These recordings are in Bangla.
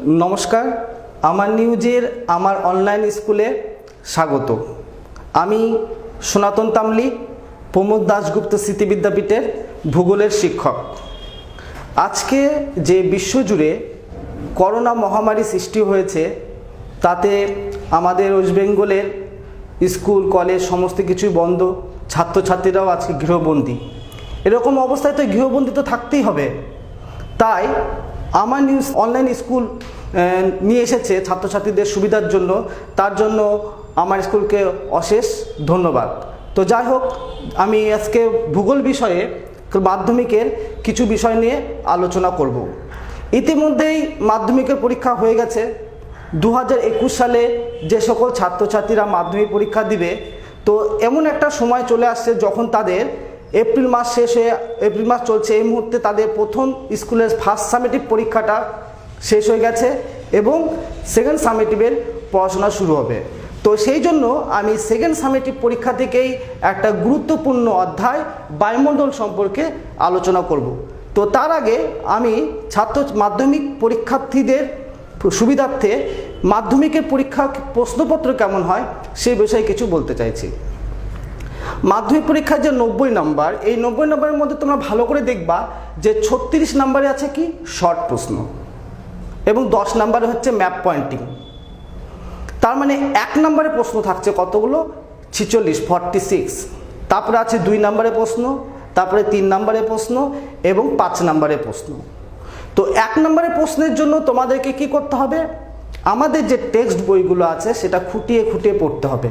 নমস্কার, আমার নিউজের আমার অনলাইন স্কুলে স্বাগত। আমি সনাতন তামলি, প্রমোদ দাশগুপ্ত স্মৃতি বিদ্যাপীঠের ভূগোলের শিক্ষক। আজকে যে বিশ্বজুড়ে করোনা মহামারী সৃষ্টি হয়েছে, তাতে আমাদের ওয়েস্ট বেঙ্গলের স্কুল কলেজ সমস্ত কিছুই বন্ধ, ছাত্রছাত্রীরাও আজকে গৃহবন্দী। এরকম অবস্থায় তো গৃহবন্দী তো থাকতেই হবে। তাই আমার নিউজ অনলাইন স্কুল নিয়ে এসেছে ছাত্রছাত্রীদের সুবিধার জন্য, তার জন্য আমার স্কুলকে অশেষ ধন্যবাদ। তো যাই হোক, আমি আজকে ভূগোল বিষয়ে মাধ্যমিকের কিছু বিষয় নিয়ে আলোচনা করব। ইতিমধ্যেই মাধ্যমিকের পরীক্ষা হয়ে গেছে। 2021 সালে যে সকল ছাত্রছাত্রীরা মাধ্যমিক পরীক্ষা দিবে, তো এমন একটা সময় চলে আসছে যখন তাদের এপ্রিল মাস শেষ হয়ে এপ্রিল মাস চলছে, এই মুহূর্তে তাদের প্রথম স্কুলের ফার্স্ট সামেটিভ পরীক্ষাটা শেষ হয়ে গেছে এবং সেকেন্ড সামেটিভের পড়াশোনা শুরু হবে। তো সেই জন্য আমি সেকেন্ড সামেটিভ পরীক্ষা থেকেই একটা গুরুত্বপূর্ণ অধ্যায় বায়ুমণ্ডল সম্পর্কে আলোচনা করব। তো তার আগে আমি মাধ্যমিক পরীক্ষার্থীদের সুবিধার্থে মাধ্যমিকের পরীক্ষা প্রশ্নপত্র কেমন হয় সেই বিষয়ে কিছু বলতে চাইছি। মাধ্যমিক পরীক্ষার যে 90 নম্বর, এই 90 নম্বরের মধ্যে তোমরা ভালো করে দেখবা যে 36 নম্বরে আছে কি শর্ট প্রশ্ন এবং 10 নম্বরে হচ্ছে ম্যাপ পয়েন্টিং। তার মানে 1 নম্বরে প্রশ্ন থাকছে কতগুলো, 46। তারপরে আছে 2 নম্বরে প্রশ্ন, তারপরে 3 নম্বরে প্রশ্ন এবং 5 নম্বরে প্রশ্ন। তো 1 নম্বরের প্রশ্নের জন্য তোমাদেরকে কি করতে হবে, আমাদের যে টেক্সট বইগুলো আছে সেটা খুঁটিয়ে খুঁটিয়ে পড়তে হবে।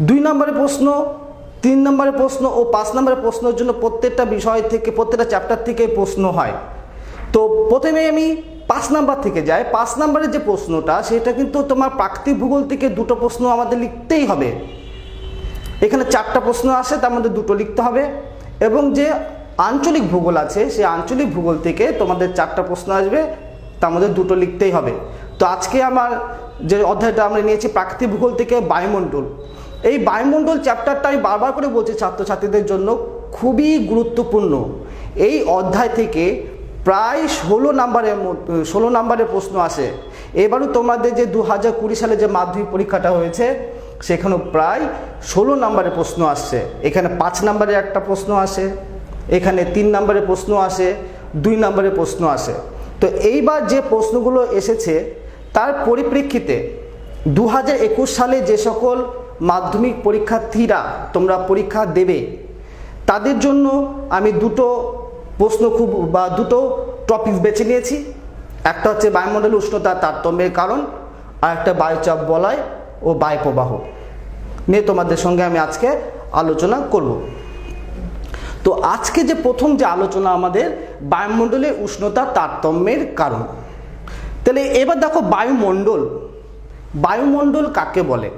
2 নম্বরের প্রশ্ন, 3 নম্বরের প্রশ্ন ও 5 নম্বরের প্রশ্নের জন্য প্রত্যেকটা বিষয় থেকে প্রত্যেকটা চ্যাপ্টার থেকে প্রশ্ন হয়। তো প্রথমে আমি 5 নাম্বার থেকে যাই। 5 নম্বরের যে প্রশ্নটা, সেটা কিন্তু তোমার প্রাকৃতিক ভূগোল থেকে 2টো প্রশ্ন আমাদের লিখতেই হবে। এখানে 4টা প্রশ্ন আসে, তার মধ্যে 2টো লিখতে হবে। এবং যে আঞ্চলিক ভূগোল আছে, সেই আঞ্চলিক ভূগোল থেকে তোমাদের 4টা প্রশ্ন আসবে, তার মধ্যে 2টো লিখতেই হবে। তো আজকে আমার যে অধ্যায়টা আমরা নিয়েছি প্রাকৃতিক ভূগোল থেকে বায়ুমণ্ডল, এই বায়ুমণ্ডল চ্যাপ্টারটা আমি বারবার করে বলছি ছাত্রছাত্রীদের জন্য খুবই গুরুত্বপূর্ণ। এই অধ্যায় থেকে প্রায় 16 নম্বরের প্রশ্ন আসে। এবারও তোমাদের যে 2020 সালে যে মাধ্যমিক পরীক্ষাটা হয়েছে, সেখানেও প্রায় 16 নম্বরের প্রশ্ন আসছে। এখানে 5 নম্বরের একটা প্রশ্ন আসে, এখানে 3 নম্বরের প্রশ্ন আসে, 2 নম্বরের প্রশ্ন আসে। তো এইবার যে প্রশ্নগুলো এসেছে তার পরিপ্রেক্ষিতে 2021 সালে যে সকল মাধ্যমিক পরীক্ষার্থীরা তোমরা পরীক্ষা দেবে, তাদের জন্য আমি 2টো প্রশ্ন দুটো টপিক বেছে নিয়েছি। একটা হচ্ছে বায়ুমণ্ডলের উষ্ণতা তারতম্যের কারণ, আর একটা বায়ুচাপ বলয় ও বায়ুপ্রবাহ নিয়ে তোমাদের সঙ্গে আমি আজকে আলোচনা করব। তো আজকে যে প্রথম যে আলোচনা আমাদের বায়ুমণ্ডলের উষ্ণতা তারতম্যের কারণ। তাহলে এবার দেখো বায়ুমণ্ডল কাকে বলে।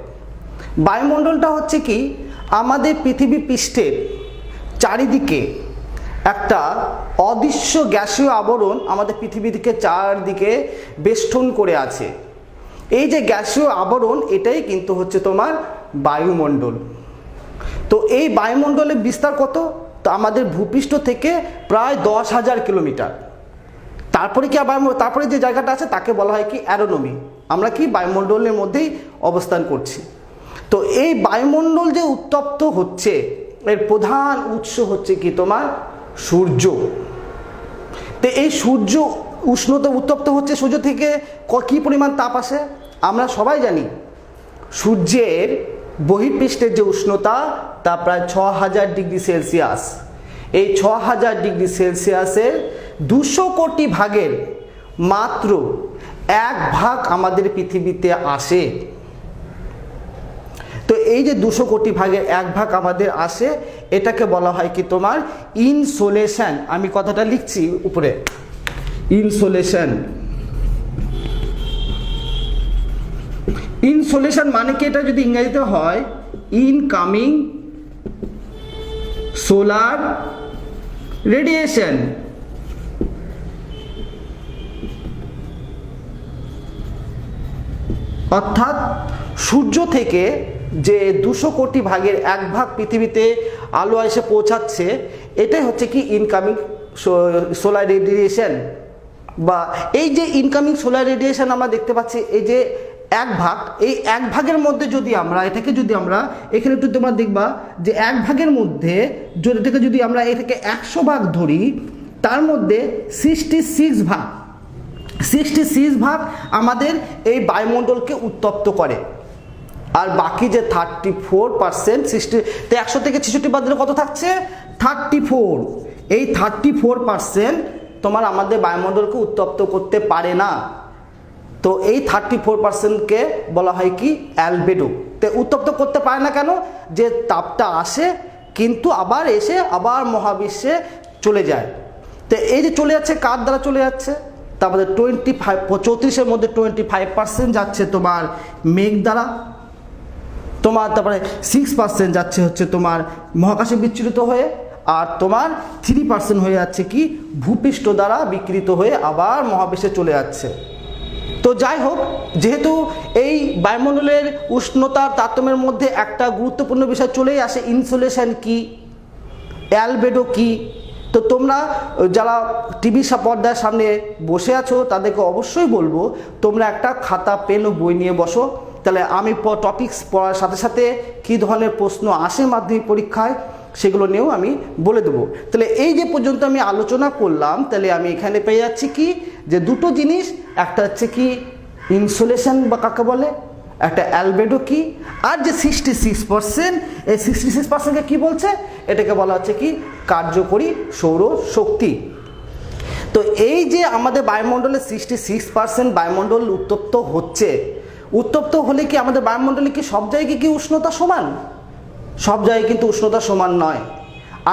বায়ুমণ্ডলটা হচ্ছে কি, আমাদের পৃথিবী পৃষ্ঠের চারিদিকে একটা অদৃশ্য গ্যাসীয় আবরণ আমাদের পৃথিবীকে চারদিকে বেষ্টন করে আছে। এই যে গ্যাসীয় আবরণ, এটাই কিন্তু হচ্ছে তোমার বায়ুমণ্ডল। তো এই বায়ুমণ্ডলের বিস্তার কত, তো আমাদের ভূপৃষ্ঠ থেকে প্রায় 10,000 কিলোমিটার। তারপরে কি আবার তারপরে যে জায়গাটা আছে তাকে বলা হয় কি অ্যারোনমি। আমরা কি বায়ুমণ্ডলের মধ্যেই অবস্থান করছি। তো এই বায়ুমণ্ডল যে উত্তপ্ত হচ্ছে, এর প্রধান উৎস হচ্ছে কি তোমার সূর্য। তো এই সূর্য উষ্ণতা উত্তপ্ত হচ্ছে, সূর্য থেকে কি পরিমাণ তাপ আসে আমরা সবাই জানি। সূর্যের বহিঃপৃষ্ঠের যে উষ্ণতা তা প্রায় 6000 ডিগ্রি সেলসিয়াস। এই 6000 ডিগ্রি সেলসিয়াসের 200 কোটি ভাগের মাত্র 1 ভাগ আমাদের পৃথিবীতে আসে। তো এই যে 200 কোটি ভাগের 1 ভাগ আমাদের আসে, এটাকে বলা হয় কি তোমার ইনসোলেশন। আমি কথাটা লিখছি উপরে, ইনসোলেশন। ইনসোলেশন মানে কি, এটা যদি ইংরেজিতে হয় ইনকামিং সোলার রেডিয়েশন। অর্থাৎ সূর্য থেকে যে 200 কোটি ভাগের 1 ভাগ পৃথিবীতে আলো এসে পৌঁছাচ্ছে, এটাই হচ্ছে কি ইনকামিং সোলার রেডিয়েশন। বা এই যে ইনকামিং সোলার রেডিয়েশন আমরা দেখতে পাচ্ছি, এই যে এক ভাগ, এই এক ভাগের মধ্যে যদি আমরা এটাকে যদি আমরা এখানে একটু তোমরা দেখবা যে এক ভাগের মধ্যে এটাকে যদি আমরা এটাকে 100 ভাগ ধরি, তার মধ্যে 66 ভাগ আমাদের এই বায়ুমণ্ডলকে উত্তপ্ত করে। আর বাকি যে 34%, 100 থেকে 66 বাদ দিলে কত থাকছে? 34। এই 34% তোমার আমাদের বায়ুমণ্ডলকে উত্তপ্ত করতে পারে না। তো এই 34%কে বলা হয় কি? অ্যালবেডো। তো উত্তপ্ত করতে পারে না কেন? যে তাপটা আসে কিন্তু আবার এসে আবার মহাবিশ্বে চলে যায়। তো এই যে চলে যাচ্ছে, কার দ্বারা চলে যাচ্ছে? তারপরে 34-এর মধ্যে 25% যাচ্ছে তোমার মেঘ দ্বারা, তোমার তারপরে 6% যাচ্ছে হচ্ছে তোমার মহাকাশে বিচ্ছুরিত হয়ে, আর তোমার 3% হয়ে যাচ্ছে কি? ভূপৃষ্ঠ দ্বারা বিকৃত হয়ে আবার মহাবিশ্বে চলে যাচ্ছে। তো যাই হোক, যেহেতু এই বায়ুমণ্ডলের উষ্ণতার তারতম্যের মধ্যে একটা গুরুত্বপূর্ণ বিষয় চলেই আসে, ইনসোলেশন কি, অ্যালবেডো কি। তো তোমরা যারা টিভি পর্দার সামনে বসে আছো তাদেরকে অবশ্যই বলবো তোমরা একটা খাতা পেন ও বই নিয়ে বসো, তাহলে আমি টপিকস পড়ার সাথে সাথে কী ধরনের প্রশ্ন আসে মাধ্যমিক পরীক্ষায় সেগুলো নিয়েও আমি বলে দেবো। তাহলে এই যে পর্যন্ত আমি আলোচনা করলাম, তাহলে আমি এখানে পেয়ে যাচ্ছি কি? যে দুটো জিনিস, একটা হচ্ছে কি ইনসোলেশন বা কাকে বলে, একটা অ্যালবেডো কি, আর যে 66%, এই 66%কে কি বলছে? এটাকে বলা হচ্ছে কি? কার্যকরী সৌর শক্তি। তো এই যে আমাদের বায়ুমণ্ডলে 66% বায়ুমণ্ডল উত্তপ্ত হচ্ছে, উত্তপ্ত হলে কি আমাদের বায়ুমণ্ডলে কি সব জায়গায় কি উষ্ণতা সমান? সব জায়গায় কিন্তু উষ্ণতা সমান নয়।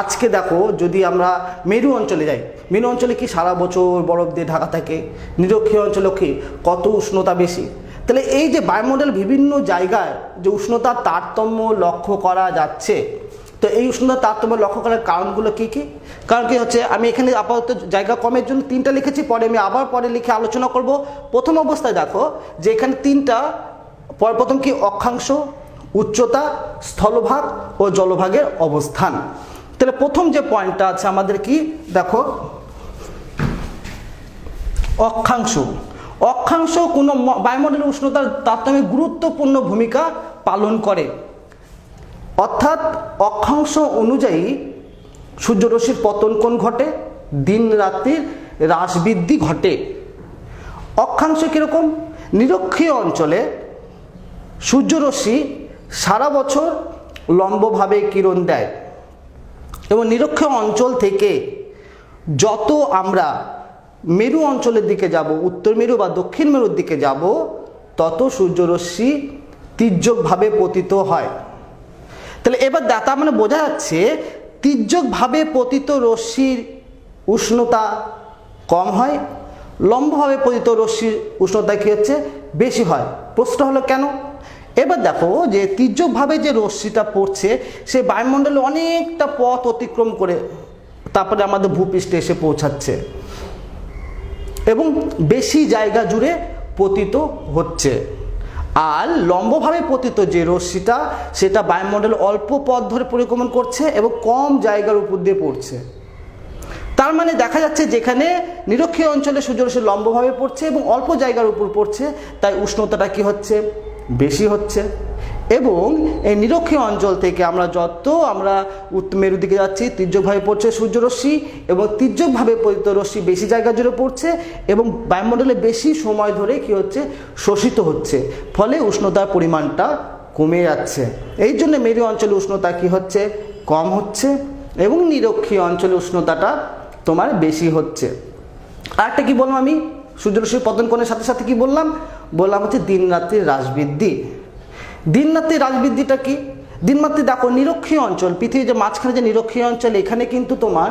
আজকে দেখো, যদি আমরা মেরু অঞ্চলে যাই, মেরু অঞ্চলে কি সারা বছর বরফ দিয়ে ঢাকা থাকে, নিরক্ষীয় অঞ্চলে কি কত উষ্ণতা বেশি। তাহলে এই যে বায়ুমণ্ডল বিভিন্ন জায়গায় যে উষ্ণতার তারতম্য লক্ষ্য করা যাচ্ছে, তো এই উষ্ণতার তারতম্য লক্ষ্য করার কারণগুলো কি কি? কারণ কি হচ্ছে, আমি এখানে আপাতত জায়গা কমের জন্য 3টা লিখেছি, পরে আমি আবার লিখে আলোচনা করব। প্রথম অবস্থায় দেখো যে এখানে 3টা, প্রথম কি? অক্ষাংশ, উচ্চতা, স্থলভাগ ও জলভাগের অবস্থান। তাহলে প্রথম যে পয়েন্টটা আছে আমাদের কি? দেখো, অক্ষাংশ। অক্ষাংশ কোনো বায়ুমণ্ডলের উষ্ণতার তারতম্যে গুরুত্বপূর্ণ ভূমিকা পালন করে। অর্থাৎ অক্ষাংশ অনুযায়ী সূর্যরশ্মির পতন কোণ ঘটে, দিন রাত্রির হ্রাস বৃদ্ধি ঘটে। অক্ষাংশ কীরকম? নিরক্ষীয় অঞ্চলে সূর্যরশ্মি সারা বছর লম্বভাবে কিরণ দেয়, এবং নিরক্ষীয় অঞ্চল থেকে যত আমরা মেরু অঞ্চলের দিকে যাব, উত্তর মেরু বা দক্ষিণ মেরুর দিকে যাব, তত সূর্যরশ্মি তির্যকভাবে পতিত হয়। তাহলে এবার তার মানে বোঝা যাচ্ছে তির্যকভাবে পতিত রশ্মির উষ্ণতা কম হয়, লম্বভাবে পতিত রশ্মির উষ্ণতা কী হচ্ছে? বেশি হয়। প্রশ্ন হলো কেন? এবার দেখো যে তির্যকভাবে যে রশ্মিটা পড়ছে সে বায়ুমণ্ডলে অনেকটা পথ অতিক্রম করে তারপরে আমাদের ভূপৃষ্ঠে এসে পৌঁছাচ্ছে এবং বেশি জায়গা জুড়ে পতিত হচ্ছে। আর লম্বভাবে পতিত যে রশ্মিটা, সেটা বায়ুমণ্ডলে অল্প পথ ধরে পরিক্রমণ করছে এবং কম জায়গার উপর দিয়ে পড়ছে। তার মানে দেখা যাচ্ছে যেখানে নিরক্ষীয় অঞ্চলে সূর্যরশ্মি লম্বভাবে পড়ছে এবং অল্প জায়গার উপর পড়ছে, তাই উষ্ণতাটা কি হচ্ছে? বেশি হচ্ছে। এবং এই নিরক্ষীয় অঞ্চল থেকে আমরা উত্তর মেরুর দিকে যাচ্ছি, তির্যকভাবে পড়ছে সূর্যরশ্মি এবং তির্যকভাবে পতিত রশ্মি বেশি জায়গা জুড়ে পড়ছে এবং বায়ুমণ্ডলে বেশি সময় ধরে কি হচ্ছে? শোষিত হচ্ছে, ফলে উষ্ণতার পরিমাণটা কমে যাচ্ছে। এই জন্য মেরু অঞ্চলে উষ্ণতা কি হচ্ছে? কম হচ্ছে এবং নিরক্ষীয় অঞ্চলে উষ্ণতাটা তোমার বেশি হচ্ছে। আরেকটা কি বললাম আমি? সূর্যরশ্মির পতন কোণের সাথে সাথে কি বললাম? বললাম হচ্ছে দিন রাত্রির হ্রাস বৃদ্ধি। দিন রাত্রির হ্রাস বৃদ্ধিটা কি? দিন রাত্রি দেখো, নিরক্ষীয় অঞ্চল, পৃথিবীর যে মাঝখানে যে নিরক্ষীয় অঞ্চল, এখানে কিন্তু তোমার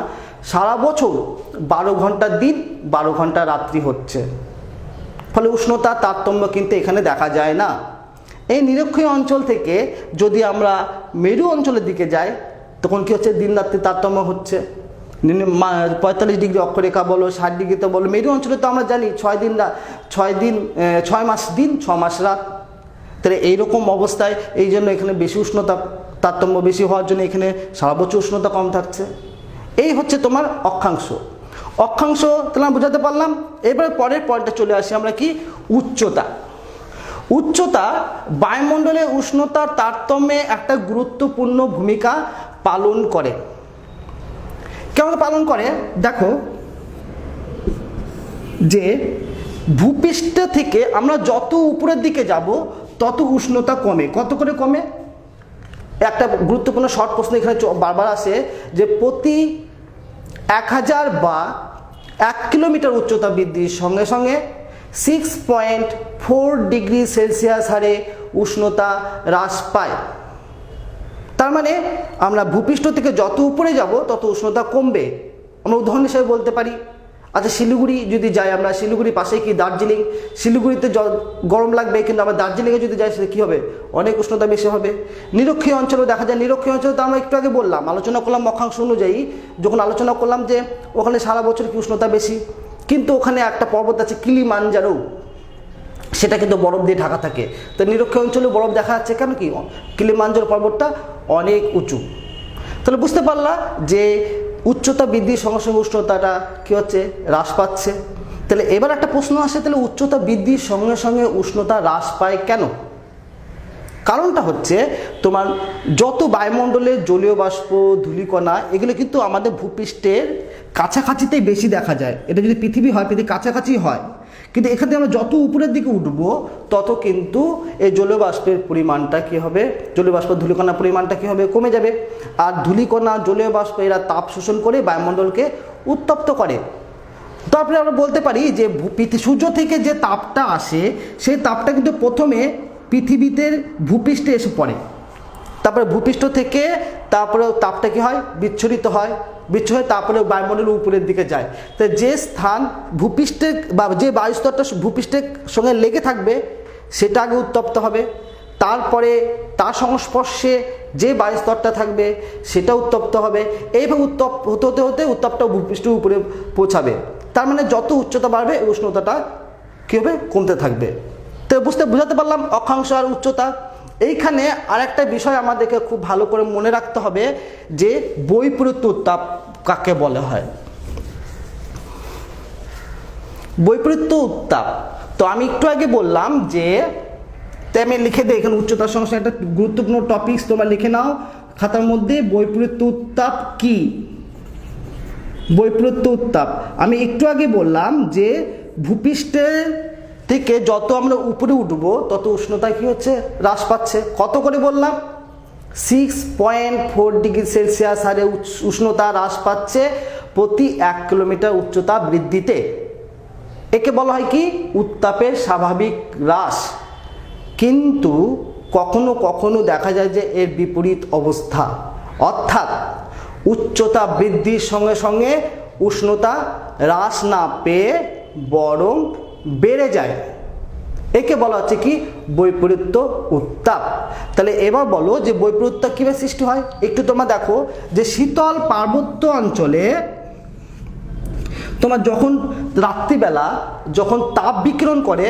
সারা বছর 12 ঘন্টা দিন 12 ঘন্টা রাত্রি হচ্ছে, ফলে উষ্ণতার তারতম্য কিন্তু এখানে দেখা যায় না। এই নিরক্ষীয় অঞ্চল থেকে যদি আমরা মেরু অঞ্চলের দিকে যাই, তখন কি হচ্ছে? দিন রাত্রি তারতম্য হচ্ছে। 45 ডিগ্রি অক্ষরেখা বলো, 60 ডিগ্রিতে বলো। মেরু অঞ্চলে তো আমরা জানি 6 মাস দিন 6 মাস রাত। তাহলে এইরকম অবস্থায় এই জন্য এখানে বেশি উষ্ণতা তারতম্য বেশি হওয়ার জন্য এখানে সারা বছর উষ্ণতা কম থাকছে। এই হচ্ছে তোমার অক্ষাংশ। অক্ষাংশ তাহলে আমরা বোঝাতে পারলাম। এবারে পরের পয়েন্টে চলে আসি আমরা কি, উচ্চতা। উচ্চতা বায়ুমণ্ডলের উষ্ণতার তারতম্যে একটা গুরুত্বপূর্ণ ভূমিকা পালন করে। কেমন পালন করে দেখো, যে ভূপৃষ্ঠ থেকে আমরা যত উপরের দিকে যাব তত উষ্ণতা কমে। কত করে কমে? একটা গুরুত্বপূর্ণ শর্ট প্রশ্ন এখানে বারবার আসে যে প্রতি 1000 বা 1 কিলোমিটার উচ্চতা বৃদ্ধির সঙ্গে সঙ্গে 6.4 ডিগ্রি সেলসিয়াস হারে উষ্ণতা হ্রাস পায়। তার মানে আমরা ভূপৃষ্ঠ থেকে যত উপরে যাব তত উষ্ণতা কমবে। আমরা উদাহরণ হিসেবে বলতে পারি, আচ্ছা শিলিগুড়ি যদি যাই আমরা, শিলিগুড়ির পাশে কি দার্জিলিং, শিলিগুড়িতে গরম লাগবে, কিন্তু আমরা দার্জিলিংয়ে যদি যাই সেটা কী হবে, অনেক উষ্ণতা বেশি হবে। নিরক্ষীয় অঞ্চলেও দেখা যায়, নিরক্ষীয় অঞ্চলে তো আমরা একটু আগে বললাম, আলোচনা করলাম অক্ষাংশ অনুযায়ী, যখন আলোচনা করলাম যে ওখানে সারা বছর কি উষ্ণতা বেশি, কিন্তু ওখানে একটা পর্বত আছে কিলিমাঞ্জারো, সেটা কিন্তু বরফ দিয়ে ঢাকা থাকে। তো নিরক্ষীয় অঞ্চলে বরফ দেখা যাচ্ছে কেন, কি কিলিমাঞ্জারো পর্বতটা অনেক উঁচু। তাহলে বুঝতে পারলা যে উচ্চতা বৃদ্ধির সঙ্গে সঙ্গে উষ্ণতাটা কী হচ্ছে, হ্রাস পাচ্ছে। তাহলে এবার একটা প্রশ্ন আসে, তাহলে উচ্চতা বৃদ্ধির সঙ্গে সঙ্গে উষ্ণতা হ্রাস পায় কেন? কারণটা হচ্ছে তোমার যত বায়ুমণ্ডলের জলীয় বাষ্প, ধূলিকণা, এগুলো কিন্তু আমাদের ভূপৃষ্ঠের কাছাকাছিতেই বেশি দেখা যায়। এটা যদি পৃথিবী হয়, পৃথিবীর কাছাকাছি হয়, কিন্তু এখানে আমরা যত উপরের দিকে উঠবো তত কিন্তু এই জলীয় বাষ্পের পরিমাণটা কী হবে, জলীয় বাষ্প ধূলিকণার পরিমাণটা কী হবে, কমে যাবে। আর ধূলিকণা, জলীয় বাষ্প এরা তাপ শোষণ করে বায়ুমণ্ডলকে উত্তপ্ত করে। তারপরে আমরা বলতে পারি যে সূর্য থেকে যে তাপটা আসে সেই তাপটা কিন্তু প্রথমে পৃথিবীতে ভূপৃষ্ঠে এসে পড়ে, তারপরে ভূপৃষ্ঠ থেকে তারপরে তাপটা কী হয়, বিচ্ছুরিত হয়, বিচ্ছুরিত হয়ে তারপরে বায়ুমণ্ডলের উপরের দিকে যায়। তো যে স্থান ভূপৃষ্ঠের বা যে বায়ুস্তরটা ভূপৃষ্ঠের সঙ্গে লেগে থাকবে সেটা আগে উত্তপ্ত হবে, তারপরে তার সংস্পর্শে যে বায়ুস্তরটা থাকবে সেটা উত্তপ্ত হবে। এইভাবে উত্তপ্ত হতে হতে হতে উত্তপ্ত ভূপৃষ্ঠের উপরে পৌঁছাবে। তার মানে যত উচ্চতা বাড়বে উষ্ণতাটা কী হবে, কমতে থাকবে। তো বোঝাতে পারলাম অক্ষাংশ আর উচ্চতা। এইখানে আরেকটা বিষয় আমাদেরকে খুব ভালো করে মনে রাখতে হবে যে বৈপরীত্য উত্তাপ কাকে বলা হয়। বৈপরীত্য উত্তাপ, তো আমি একটু আগে বললাম যে, তাই আমি লিখে দিই এখানে উচ্চতার সঙ্গে একটা গুরুত্বপূর্ণ টপিকস তোমরা লিখে নাও খাতার মধ্যে, বৈপরীত্য উত্তাপ কি। বৈপরীত্য উত্তাপ আমি একটু আগে বললাম যে ভূপৃষ্ঠের থেকে যত আমরা উপরে উঠবো তত উষ্ণতা কি হচ্ছে, হ্রাস পাচ্ছে। কত করে বললাম, 6.4 ডিগ্রি সেলসিয়াস হারে উষ্ণতা হ্রাস পাচ্ছে প্রতি 1 কিলোমিটার উচ্চতা বৃদ্ধিতে। একে বলা হয় কি, উত্তাপের স্বাভাবিক হ্রাস। কিন্তু কখনো কখনো দেখা যায় যে এর বিপরীত অবস্থা, অর্থাৎ উচ্চতা বৃদ্ধির সঙ্গে সঙ্গে উষ্ণতা হ্রাস না পেয়ে বরং বেড়ে যায়। একে বলা হচ্ছে কি, বৈপরীত্য উত্তাপ। তাহলে এবার বলো যে বৈপরীত্য উত্তাপ কীভাবে সৃষ্টি হয়। একটু তোমরা দেখো যে শীতল পার্বত্য অঞ্চলে তোমার যখন রাত্রিবেলা যখন তাপ বিকিরণ করে,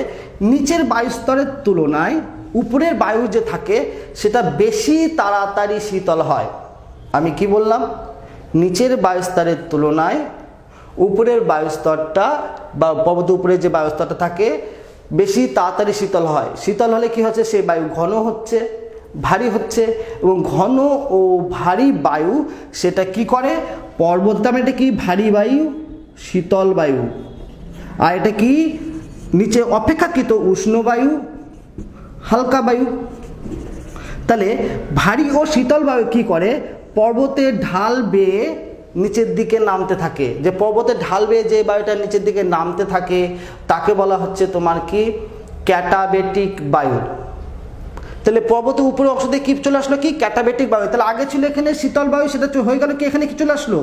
নিচের বায়ুস্তরের তুলনায় উপরের বায়ু যে থাকে সেটা বেশি তাড়াতাড়ি শীতল হয়। আমি কি বললাম, নিচের বায়ুস্তরের তুলনায় উপরের বায়ুস্তরটা বা পর্বত উপরে যে বায়ুস্তরটা থাকে বেশি তাড়াতাড়ি শীতল হয়। শীতল হলে কি হচ্ছে, সেই বায়ু ঘন হচ্ছে, ভারী হচ্ছে, এবং ঘন ও ভারী বায়ু সেটা কি করে, পর্বতটা এটা কি ভারী বায়ু, শীতল বায়ু, আর এটা কি নিচে অপেক্ষাকৃত উষ্ণ বায়ু, হালকা বায়ু। তাহলে ভারী ও শীতল বায়ু কি করে, পর্বতের ঢাল বেয়ে নিচের দিকে নামতে থাকে। যে পর্বতের ঢাল বেয়ে যে বায়ুটা নিচের দিকে নামতে থাকে তাকে বলা হচ্ছে তোমার কি, ক্যাটাবেটিক বায়ু। তাহলে পর্বতের উপরে অংশ দিয়ে কি চলে আসলো, কি ক্যাটাবেটিক বায়ু। তাহলে আগে ছিল এখানে শীতল বায়ু, সেটা হয়ে গেল কি, এখানে কি চলে আসলো,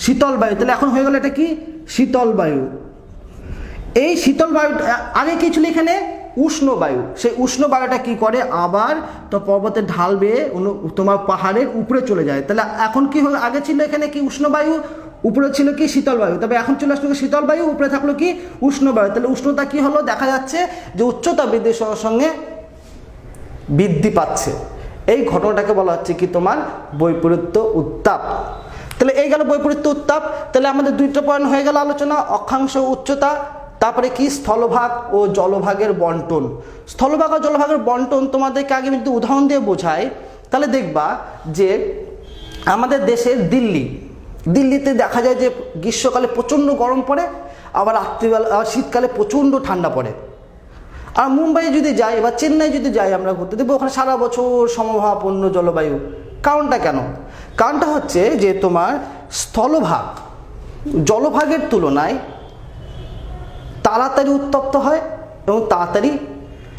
শীতল বায়ু। তাহলে এখন হয়ে গেল এটা কি, শীতল বায়ু। এই শীতল বায়ু আগে কি ছিল, এখানে উষ্ণ বায়ু। সেই উষ্ণ বায়ুটা কি করে, আবার তো পর্বতের ঢাল বেয়ে তোমার পাহাড়ের উপরে চলে যায়। তাহলে এখন কি হলো, আগে ছিল এখানে কি উষ্ণ বায়ু, উপরে ছিল কি শীতল বায়ু, তবে এখন চলে আসলো শীতল বায়ু, উপরে থাকলো কি উষ্ণ বায়ু। তাহলে উষ্ণতা কি হলো, দেখা যাচ্ছে যে উচ্চতা বৃদ্ধির সঙ্গে সঙ্গে বৃদ্ধি পাচ্ছে। এই ঘটনাটাকে বলা হচ্ছে কি তোমার বৈপরীত্য উত্তাপ। তো তাহলে এই গেল বৈপরীত্য উত্তাপ। তাহলে আমাদের দুইটা পয়েন্ট হয়ে গেল আলোচনা, অক্ষাংশ উচ্চতা, তারপরে কি স্থলভাগ ও জলভাগের বন্টন। স্থলভাগ ও জলভাগের বন্টন তোমাদেরকে আগে যদি উদাহরণ দিয়ে বোঝাই, তাহলে দেখবা যে আমাদের দেশের দিল্লিতে দেখা যায় যে গ্রীষ্মকালে প্রচণ্ড গরম পড়ে, আবার রাত্রিবেলা শীতকালে প্রচণ্ড ঠান্ডা পড়ে। আর মুম্বাই যদি যাই বা চেন্নাই যদি যাই আমরা ঘুরতে, দেখবো ওখানে সারা বছর সমভাবাপন্ন জলবায়ু। কারণটা কেন? কারণটা হচ্ছে যে তোমার স্থলভাগ জলভাগের তুলনায় তাড়াতাড়ি উত্তপ্ত হয় এবং তাড়াতাড়ি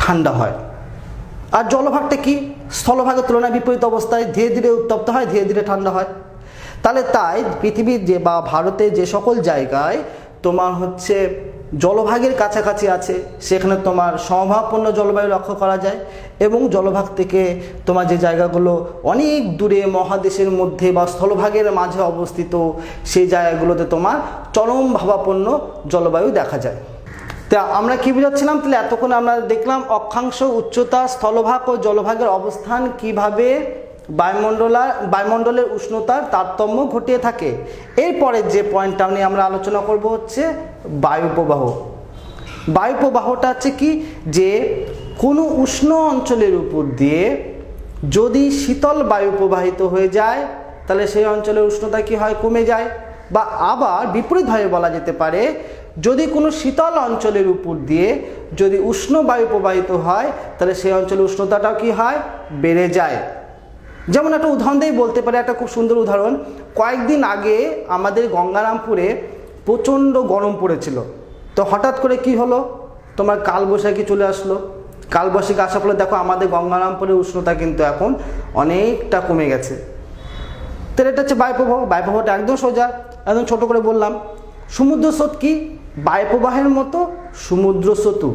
ঠান্ডা হয়। আর জলভাগটা কি? স্থলভাগের তুলনায় বিপরীত অবস্থায়, ধীরে ধীরে উত্তপ্ত হয়, ধীরে ধীরে ঠান্ডা হয়। তাই পৃথিবীর যে বা ভারতের যে সকল জায়গায় তোমার হচ্ছে জলভাগের কাছাকাছি আছে, সেখানে তোমার সমভাবাপন্ন জলবায়ু লক্ষ্য করা যায়। এবং জলভাগ থেকে তোমার যে জায়গাগুলো অনেক দূরে মহাদেশের মধ্যে বা স্থলভাগের মাঝে অবস্থিত, সেই জায়গাগুলোতে তোমার চরম ভাবাপন্ন জলবায়ু দেখা যায়। তা আমরা কি বুঝাচ্ছিলাম? তাহলে এতক্ষণ আমরা দেখলাম উচ্চতা, স্থলভাগ ও জলভাগের অবস্থান কিভাবে বায়ুমণ্ডলের উষ্ণতার তারতম্য ঘটিয়ে থাকে। এরপরে যে পয়েন্টটা নিয়ে আমরা আলোচনা করব হচ্ছে বায়ুপ্রবাহ। বায়ুপ্রবাহটা হচ্ছে কি, যে কোনো উষ্ণ অঞ্চলের উপর দিয়ে যদি শীতল বায়ু প্রবাহিত হয়ে যায়, তাহলে সেই অঞ্চলের উষ্ণতা কি হয়? কমে যায়। বা আবার বিপরীতভাবে বলা যেতে পারে, যদি কোনো শীতল অঞ্চলের উপর দিয়ে যদি উষ্ণ বায়ু প্রবাহিত হয়, তাহলে সেই অঞ্চলের উষ্ণতাটাও কি হয়? বেড়ে যায়। যেমন একটা উদাহরণ দিয়ে বলতে পারে, একটা খুব সুন্দর উদাহরণ। কয়েকদিন আগে আমাদের গঙ্গারামপুরে প্রচণ্ড গরম পড়েছিল। তো হঠাৎ করে কি হলো? তোমার কালবৈশাখী চলে আসলো। কালবৈশাখী আসার ফলে দেখো আমাদের গঙ্গারামপুরের উষ্ণতা কিন্তু এখন অনেকটা কমে গেছে। তাহলে এটা হচ্ছে বায়ুপ্রবাহ। বায়ুপ্রবাহটা একদম সোজা, একদম ছোট করে বললাম। সমুদ্র স্রোত কি? বায়ুপ্রবাহের মতো সমুদ্র স্রোতু।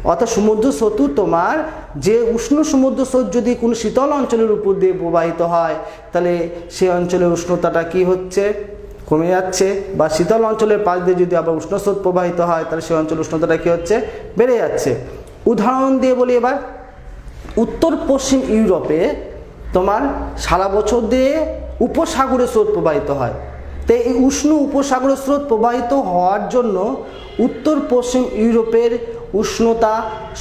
অর্থাৎ সমুদ্র স্রোতু তোমার যে উষ্ণ সমুদ্র স্রোত যদি কোনো শীতল অঞ্চলের উপর দিয়ে প্রবাহিত হয়, তাহলে সেই অঞ্চলের উষ্ণতাটা কি হচ্ছে? কমে যাচ্ছে। বা শীতল অঞ্চলের পাশ দিয়ে যদি আবার উষ্ণ স্রোত প্রবাহিত হয়, তাহলে সেই অঞ্চলের উষ্ণতাটা কি হচ্ছে? বেড়ে যাচ্ছে। উদাহরণ দিয়ে বলি এবার, উত্তর পশ্চিম ইউরোপে তোমার সারা বছর দিয়ে উপসাগরের স্রোত প্রবাহিত হয়। তো এই উষ্ণ উপসাগরের স্রোত প্রবাহিত হওয়ার জন্য উত্তর পশ্চিম ইউরোপের উষ্ণতা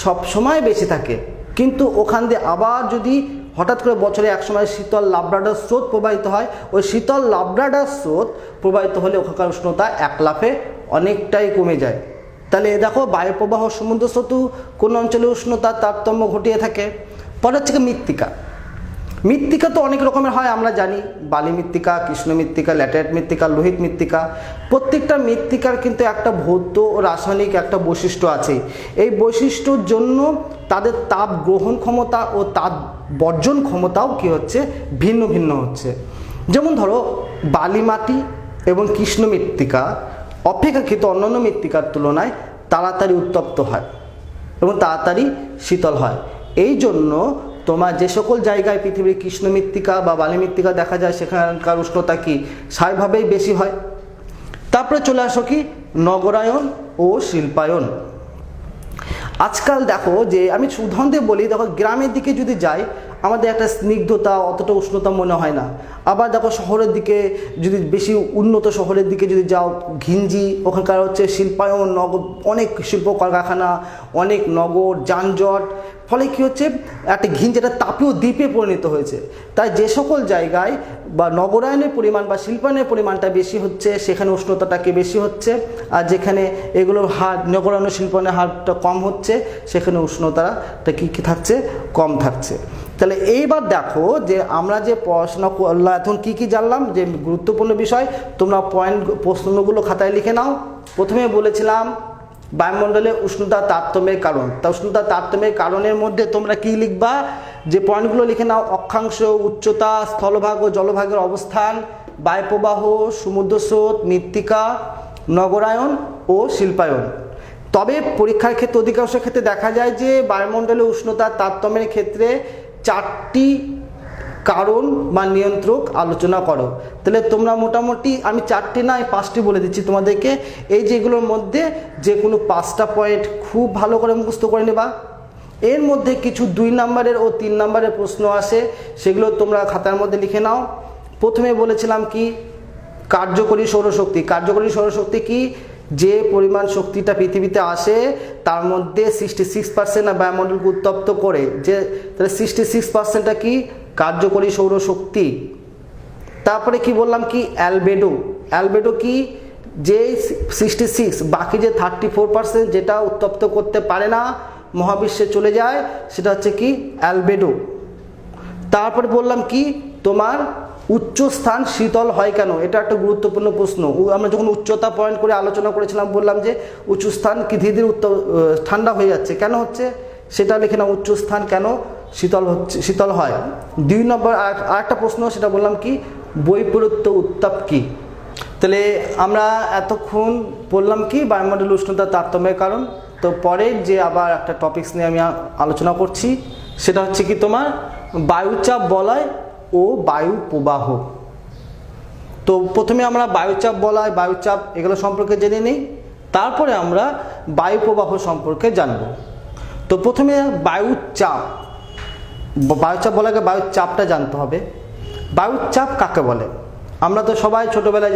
সবসময় বেশি থাকে। কিন্তু ওখান দিয়ে আবার যদি হঠাৎ করে বছরে একসময় শীতল লাব্রাডর স্রোত প্রবাহিত হয়, ওই শীতল লাব্রাডর স্রোত প্রবাহিত হলে ওখানকার উষ্ণতা এক লাফে অনেকটাই কমে যায়। তাহলে দেখো বায়ুপ্রবাহ, সমুদ্র স্রোতু কোন অঞ্চলে উষ্ণতার তারতম্য ঘটিয়ে থাকে। পরে হচ্ছে মৃত্তিকা। মৃত্তিকা তো অনেক রকমের হয় আমরা জানি, বালি মৃত্তিকা, কৃষ্ণ মৃত্তিকা, ল্যাটেরাইট মৃত্তিকা, লোহিত মৃত্তিকা। প্রত্যেকটা মৃত্তিকার কিন্তু একটা ভৌত ও রাসায়নিক একটা বৈশিষ্ট্য আছে। এই বৈশিষ্ট্যর জন্য তাদের তাপ গ্রহণ ক্ষমতা ও তাপ বর্জন ক্ষমতাও কি হচ্ছে? ভিন্ন ভিন্ন হচ্ছে। যেমন ধরো বালি মাটি এবং কৃষ্ণ মৃত্তিকা অপেক্ষাকৃত অন্যান্য মৃত্তিকার তুলনায় তাড়াতাড়ি উত্তপ্ত হয় এবং তাড়াতাড়ি শীতল হয়। এই জন্য তোমার যে সকল জায়গায় পৃথিবীর কৃষ্ণ মৃত্তিকা বা বালি মৃত্তিকা দেখা যায়, সেখানকার উষ্ণতা কি স্বাভাবিকভাবেই বেশি হয়। তারপরে চলে আসো কি নগরায়ন ও শিল্পায়ন। আজকাল দেখো যে আমি উদাহরণ দিয়ে বলি, দেখো গ্রামের দিকে যদি যাই আমাদের একটা স্নিগ্ধতা, অতটা উষ্ণতা মনে হয় না। আবার দেখো শহরের দিকে যদি বেশি উন্নত শহরের দিকে যদি যাও, ঘিঞ্জি, ওখানকার হচ্ছে শিল্পায়ন, অনেক শিল্প কলকারখানা, অনেক নগর, যানজট, ফলে কী হচ্ছে? একটা ঘিঞ্জিটা তাপীয় দ্বীপে পরিণত হয়েছে। তাই যে সকল জায়গায় বা নগরায়নের পরিমাণ বা শিল্পায়নের পরিমাণটা বেশি হচ্ছে, সেখানে উষ্ণতাটা কি বেশি হচ্ছে। আর যেখানে এগুলোর হার, নগরায়ন শিল্পায়নের হারটা কম হচ্ছে, সেখানে উষ্ণতাটা কী থাকছে? কম থাকছে। তাহলে এইবার দেখো যে আমরা যে পড়াশোনা করলাম, এখন কী কী জানলাম, যে গুরুত্বপূর্ণ বিষয়, তোমরা প্রশ্নগুলো খাতায় লিখে নাও। প্রথমে বলেছিলাম বায়ুমণ্ডলে উষ্ণতা তারতম্যের কারণ। তা উষ্ণতা তারতম্যের কারণের মধ্যে তোমরা কি লিখবা? যে পয়েন্টগুলো লিখে নাও: অক্ষাংশ, উচ্চতা, স্থলভাগ ও জলভাগের অবস্থান, বায়ুপ্রবাহ, সমুদ্র স্রোত, মৃত্তিকা, নগরায়ন ও শিল্পায়ন। তবে পরীক্ষার ক্ষেত্রে অধিকাংশ ক্ষেত্রে দেখা যায় যে বায়ুমণ্ডলে উষ্ণতার তারতম্যের ক্ষেত্রে 4টি কারণ বা নিয়ন্ত্রক আলোচনা করো। তাহলে তোমরা মোটামুটি, আমি 4টি নয় 5টি বলে দিচ্ছি তোমাদেরকে। এই যেগুলোর মধ্যে যে কোনো 5টা পয়েন্ট খুব ভালো করে মুখস্থ করে নেবা। এর মধ্যে কিছু 2 নম্বরের ও 3 নম্বরের প্রশ্ন আসে, সেগুলো তোমরা খাতার মধ্যে লিখে নাও। প্রথমে বলেছিলাম কি কার্যকরী সৌরশক্তি। কার্যকরী সৌরশক্তি কি? যে পরিমাণ শক্তিটা পৃথিবীতে আসে তার মধ্যে 66% বায়ুমণ্ডলকে উত্তপ্ত করে, যে তাহলে 66%টা কি? কার্যকরী সৌরশক্তি। তারপরে কি বললাম কি? অ্যালবেডো। অ্যালবেডো কি? যে 66, বাকি যে 34% যেটা উত্তপ্ত করতে পারে না, মহাবিশ্বে চলে যায়, সেটা হচ্ছে কি? অ্যালবেডো। তারপরে বললাম কি? তোমার উচ্চ স্থান শীতল হয় কেন? এটা একটা গুরুত্বপূর্ণ প্রশ্ন। আমরা যখন উচ্চতা পয়েন্ট করে আলোচনা করেছিলাম, বললাম যে উঁচু স্থান কি ধীরে ধীরে ঠান্ডা হয়ে যাচ্ছে, কেন হচ্ছে সেটা লিখে না। উচ্চ স্থান কেন শীতল হয়। 2 নম্বর আরেকটা প্রশ্ন, সেটা বললাম কি? বৈপরীত্য উত্তাপ কি? তাহলে আমরা এতক্ষণ বললাম কি? বায়ুমণ্ডল উষ্ণতার তারতম্যের কারণ। তো পরের যে আবার একটা টপিকস নিয়ে আমি আলোচনা করছি, সেটা হচ্ছে কি? তোমার বায়ুচাপ বলয় ও বায়ু প্রবাহ। তো প্রথমে আমরা বায়ুচাপ বলয়, বায়ুচাপ এগুলো সম্পর্কে জেনে নিই, তারপরে আমরা বায়ু প্রবাহ সম্পর্কে জানব। তো প্রথমে বায়ুচাপ। বায়ুচাপ বলাকে বায়ুর চাপটা জানতে হবে। বায়ুর চাপ কাকে বলে? আমরা তো সবাই ছোটোবেলায়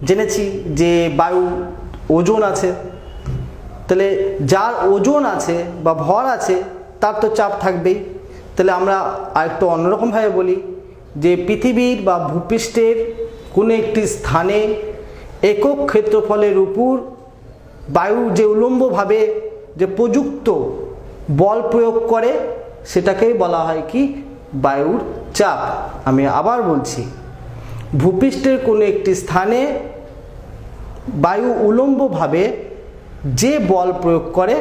জেনেছি যে বায়ু ওজন আছে। তাহলে যার ওজন আছে বা ভর আছে তার তো চাপ থাকবেই। তাহলে আমরা আরেকটু অন্যরকমভাবে বলি যে পৃথিবীর বা ভূপৃষ্ঠের কোনো একটি স্থানে একক ক্ষেত্রফলের উপর বায়ু যে উলম্বভাবে যে প্রযুক্ত বল প্রয়োগ করে, সেটাকেই বলা হয় কি? বায়ুর চাপ। আমি আবার বলছি, ভূপৃষ্ঠের কোনো একটি স্থানে বায়ু উলম্বভাবে যে বল প্রয়োগ করে,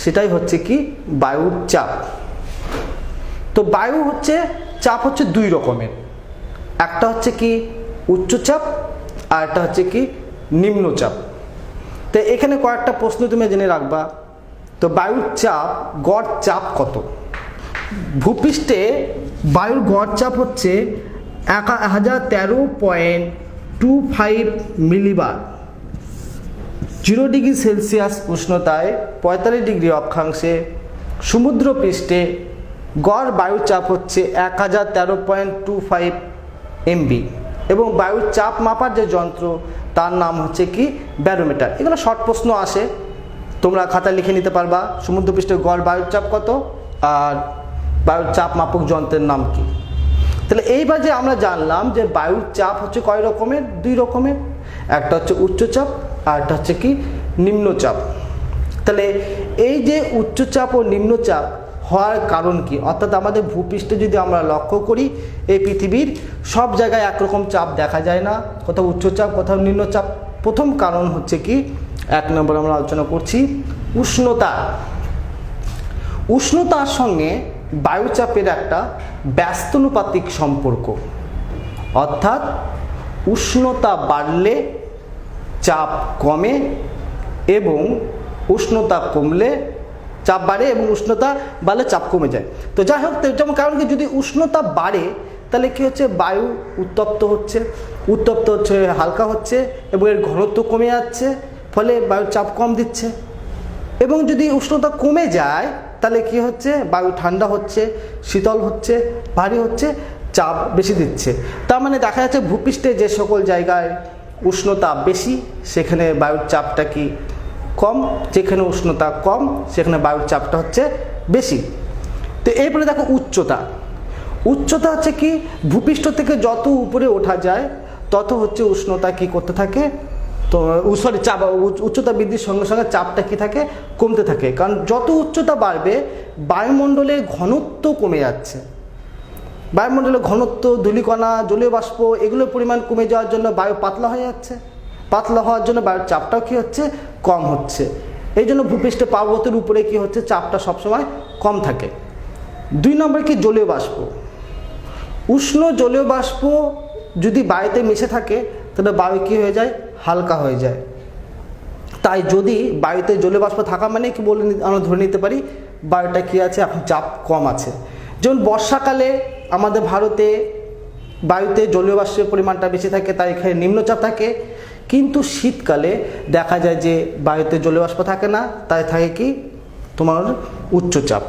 সেটাই হচ্ছে কি? বায়ুর চাপ। তো বায়ু হচ্ছে চাপ হচ্ছে 2 রকমের। একটা হচ্ছে কি? উচ্চচাপ, আর একটা হচ্ছে কি? নিম্নচাপ। তো এখানে কয়েকটা প্রশ্ন তুমি জেনে রাখবা। তো বায়ুর চাপ, গড় চাপ কত? ভূপৃষ্ঠে বায়ুর গড় চাপ হচ্ছে 1013.25 মিলিবার। 0 ডিগ্রি সেলসিয়াস উষ্ণতায় 45 ডিগ্রি অক্ষাংশে সমুদ্রপৃষ্ঠে গড় বায়ুর চাপ হচ্ছে 1013.25 MB। এবং বায়ুর চাপ মাপার যে যন্ত্র, তার নাম হচ্ছে কি? ব্যারোমিটার। এগুলো শর্ট প্রশ্ন আসে, তোমরা খাতায় লিখে নিতে পারবা। সমুদ্রপৃষ্ঠে গড় বায়ুর চাপ কত, আর বায়ুর চাপ মাপক যন্ত্রের নাম কি। তাহলে এইবার যে আমরা জানলাম যে বায়ুর চাপ হচ্ছে কয় রকমের? 2 রকমের। একটা হচ্ছে উচ্চচাপ, আর একটা হচ্ছে কি? নিম্নচাপ। তাহলে এই যে উচ্চচাপ ও নিম্নচাপ হওয়ার কারণ কি? অর্থাৎ আমাদের ভূপৃষ্ঠে যদি আমরা লক্ষ্য করি, এই পৃথিবীর সব জায়গায় একরকম চাপ দেখা যায় না, কোথাও উচ্চচাপ কোথাও নিম্নচাপ। প্রথম কারণ হচ্ছে কি? 1 নম্বর আমরা আলোচনা করছি উষ্ণতা। উষ্ণতার সঙ্গে বায়ুচাপের একটা ব্যস্তানুপাতিক সম্পর্ক। অর্থাৎ উষ্ণতা বাড়লে চাপ কমে এবং উষ্ণতা কমলে চাপ বাড়ে, এবং উষ্ণতা বাড়লে চাপ কমে যায়। তো যাই হোক, যেমন কারণ কি? যদি উষ্ণতা বাড়ে তাহলে কি হচ্ছে? বায়ু উত্তপ্ত হচ্ছে, হালকা হচ্ছে এবং এর ঘনত্ব কমে যাচ্ছে, ফলে বায়ুর চাপ কম দিচ্ছে। এবং যদি উষ্ণতা কমে যায় তাহলে কি হচ্ছে? বায়ু ঠান্ডা হচ্ছে, শীতল হচ্ছে, ভারী হচ্ছে, চাপ বেশি দিচ্ছে। তার মানে দেখা যাচ্ছে ভূপৃষ্ঠে যে সকল জায়গায় উষ্ণতা বেশি, সেখানে বায়ুর চাপটা কি? কম। যেখানে উষ্ণতা কম, সেখানে বায়ুর চাপটা হচ্ছে বেশি। তো এরপরে দেখো উচ্চতা। উচ্চতা হচ্ছে কি? ভূপৃষ্ঠ থেকে যত উপরে ওঠা যায় তত হচ্ছে উষ্ণতা কি করতে থাকে? তো চাপ, উচ্চতা বৃদ্ধির সঙ্গে সঙ্গে চাপটা কি থাকে? কমতে থাকে। কারণ যত উচ্চতা বাড়বে বায়ুমণ্ডলের ঘনত্ব কমে যাচ্ছে। বায়ুমণ্ডলের ঘনত্ব, ধূলিকণা, জলীয় বাষ্প এগুলোর পরিমাণ কমে যাওয়ার জন্য বায়ু পাতলা হয়ে যাচ্ছে। পাতলা হওয়ার জন্য বায়ুর চাপটাও কি হচ্ছে? কম হচ্ছে। এই জন্য ভূপৃষ্ঠে পার্বতের উপরে কি হচ্ছে? চাপটা সবসময় কম থাকে। 2 নম্বর কি? জলীয় বাষ্প। উষ্ণ জলীয় বাষ্প যদি বায়ুতে মিশে থাকে তাহলে বায়ু কি হয়ে যায়? হালকা হয়ে যায়। তাই যদি বায়ুতে জলীয় বাষ্প থাকা মানে কি বলে আমরা ধরে নিতে পারি বায়ুটা কি আছে? এখন চাপ কম আছে। যেমন বর্ষাকালে আমাদের ভারতে বায়ুতে জলীয় বাষ্পের পরিমাণটা বেশি থাকে, তাই এখানে নিম্নচাপ থাকে। কিন্তু শীতকালে দেখা যায় যে বায়ুতে জলীয় বাষ্প থাকে না, তাই থাকে কি? তোমার উচ্চচাপ।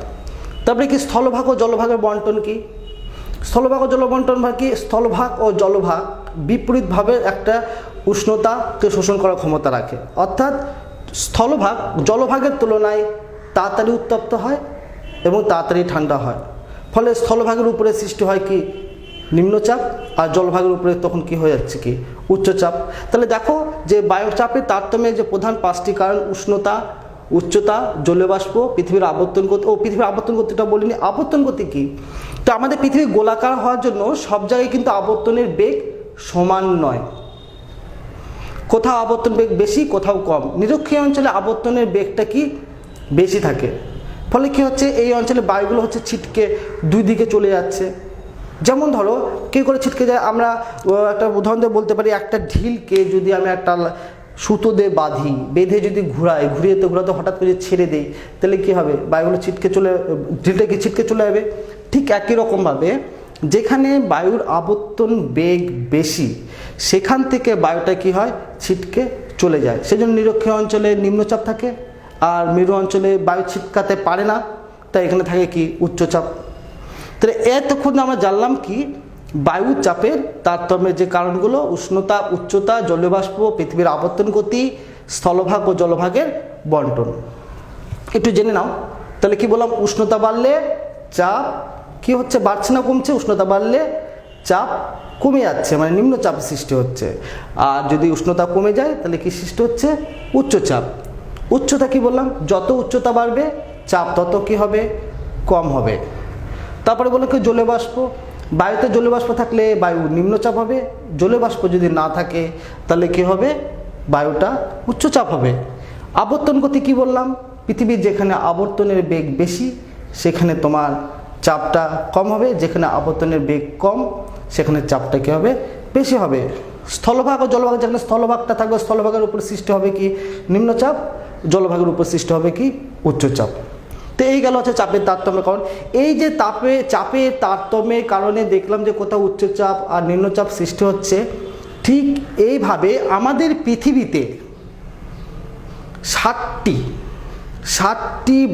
তারপরে কি? স্থলভাগ ও জলভাগের বন্টন কি? স্থলভাগ ও জলবন্টন ভাগ কি? স্থলভাগ ও জলভাগ বিপরীতভাবে একটা উষ্ণতাকে শোষণ করার ক্ষমতা রাখে, অর্থাৎ স্থলভাগ জলভাগের তুলনায় তাড়াতাড়ি উত্তপ্ত হয় এবং তাড়াতাড়ি ঠান্ডা হয়। ফলে স্থলভাগের উপরে সৃষ্টি হয় কি নিম্নচাপ, আর জলভাগের উপরে তখন কি হয়ে যাচ্ছে কি উচ্চচাপ। তাহলে দেখো যে বায়ুচাপের তারতম্যের যে প্রধান 5টি কারণ উষ্ণতা, উচ্চতা, জলীয় বাষ্প, পৃথিবীর আবর্তন গতি। পৃথিবীর আবর্তন গতিটা বলিনি, আবর্তন গতি কি? তো আমাদের পৃথিবী গোলাকার হওয়ার জন্য সব জায়গায় কিন্তু আবর্তনের বেগ সমান নয়, কোথাও আবর্তন বেগ বেশি, কোথাও কম। নিরক্ষীয় অঞ্চলে আবর্তনের বেগটা কি বেশি থাকে, ফলে কি হচ্ছে এই অঞ্চলে বায়ুগুলো হচ্ছে ছিটকে দুই দিকে চলে যাচ্ছে। যেমন ধরো কী করে ছিটকে যায়, আমরা একটা উদাহরণ দিয়ে বলতে পারি, একটা ঢিলকে যদি আমি একটা সুতো দিয়ে বাঁধি, বেঁধে যদি ঘুরাতে হঠাৎ করে ছেড়ে দেই, তাহলে কী হবে? বায়ুগুলো ঢিলটা কি ছিটকে চলে যাবে। ঠিক একই রকমভাবে যেখানে বায়ুর আবর্তন বেগ বেশি, সেখান থেকে বায়ুটা কি হয় ছিটকে চলে যায়। সেজন্য নিরক্ষীয় অঞ্চলে নিম্নচাপ থাকে, আর মেরু অঞ্চলে বায়ু ছিটকাতে পারে না, তাই এখানে থাকে কি উচ্চচাপ। তাহলে এতক্ষণ আমরা জানলাম কি বায়ু চাপের তারতম্যের যে কারণগুলো, উষ্ণতা, উচ্চতা, জলীয় বাষ্প, পৃথিবীর আবর্তন গতি, স্থলভাগ ও জলভাগের বন্টন। একটু জেনে নাও তাহলে কি বললাম, উষ্ণতা বাড়লে চাপ কি হচ্ছে, বাড়ছে না কমছে? উষ্ণতা বাড়লে চাপ কমে যাচ্ছে, মানে নিম্নচাপ সৃষ্টি হচ্ছে। আর যদি উষ্ণতা কমে যায় তাহলে কি সৃষ্টি হচ্ছে উচ্চচাপ। উচ্চতা কি বললাম, যত উচ্চতা বাড়বে চাপ তত কি হবে কম হবে। তারপরে বলে কি জলীয় বাষ্প, বায়ুতে জলীয় বাষ্প থাকলে বায়ু নিম্নচাপ হবে, জলীয় বাষ্প যদি না থাকে তাহলে কি হবে বায়ুটা উচ্চচাপ হবে। আবর্তন গতি কি বললাম, পৃথিবীর যেখানে আবর্তনের বেগ বেশি সেখানে তোমার চাপটা কম হবে, যেখানে আবর্তনের বেগ কম সেখানে চাপটা কী হবে বেশি হবে। স্থলভাগ ও জলভাগ, যেখানে স্থলভাগটা থাকবে স্থলভাগের উপর সৃষ্টি হবে কি নিম্নচাপ, জলভাগের উপর সৃষ্টি হবে কি উচ্চচাপ। তো এই গেল হচ্ছে চাপের তারতম্যের কারণ। এই যে চাপের তারতম্যের কারণে দেখলাম যে কোথাও উচ্চচাপ আর নিম্নচাপ সৃষ্টি হচ্ছে, ঠিক এইভাবে আমাদের পৃথিবীতে 60টি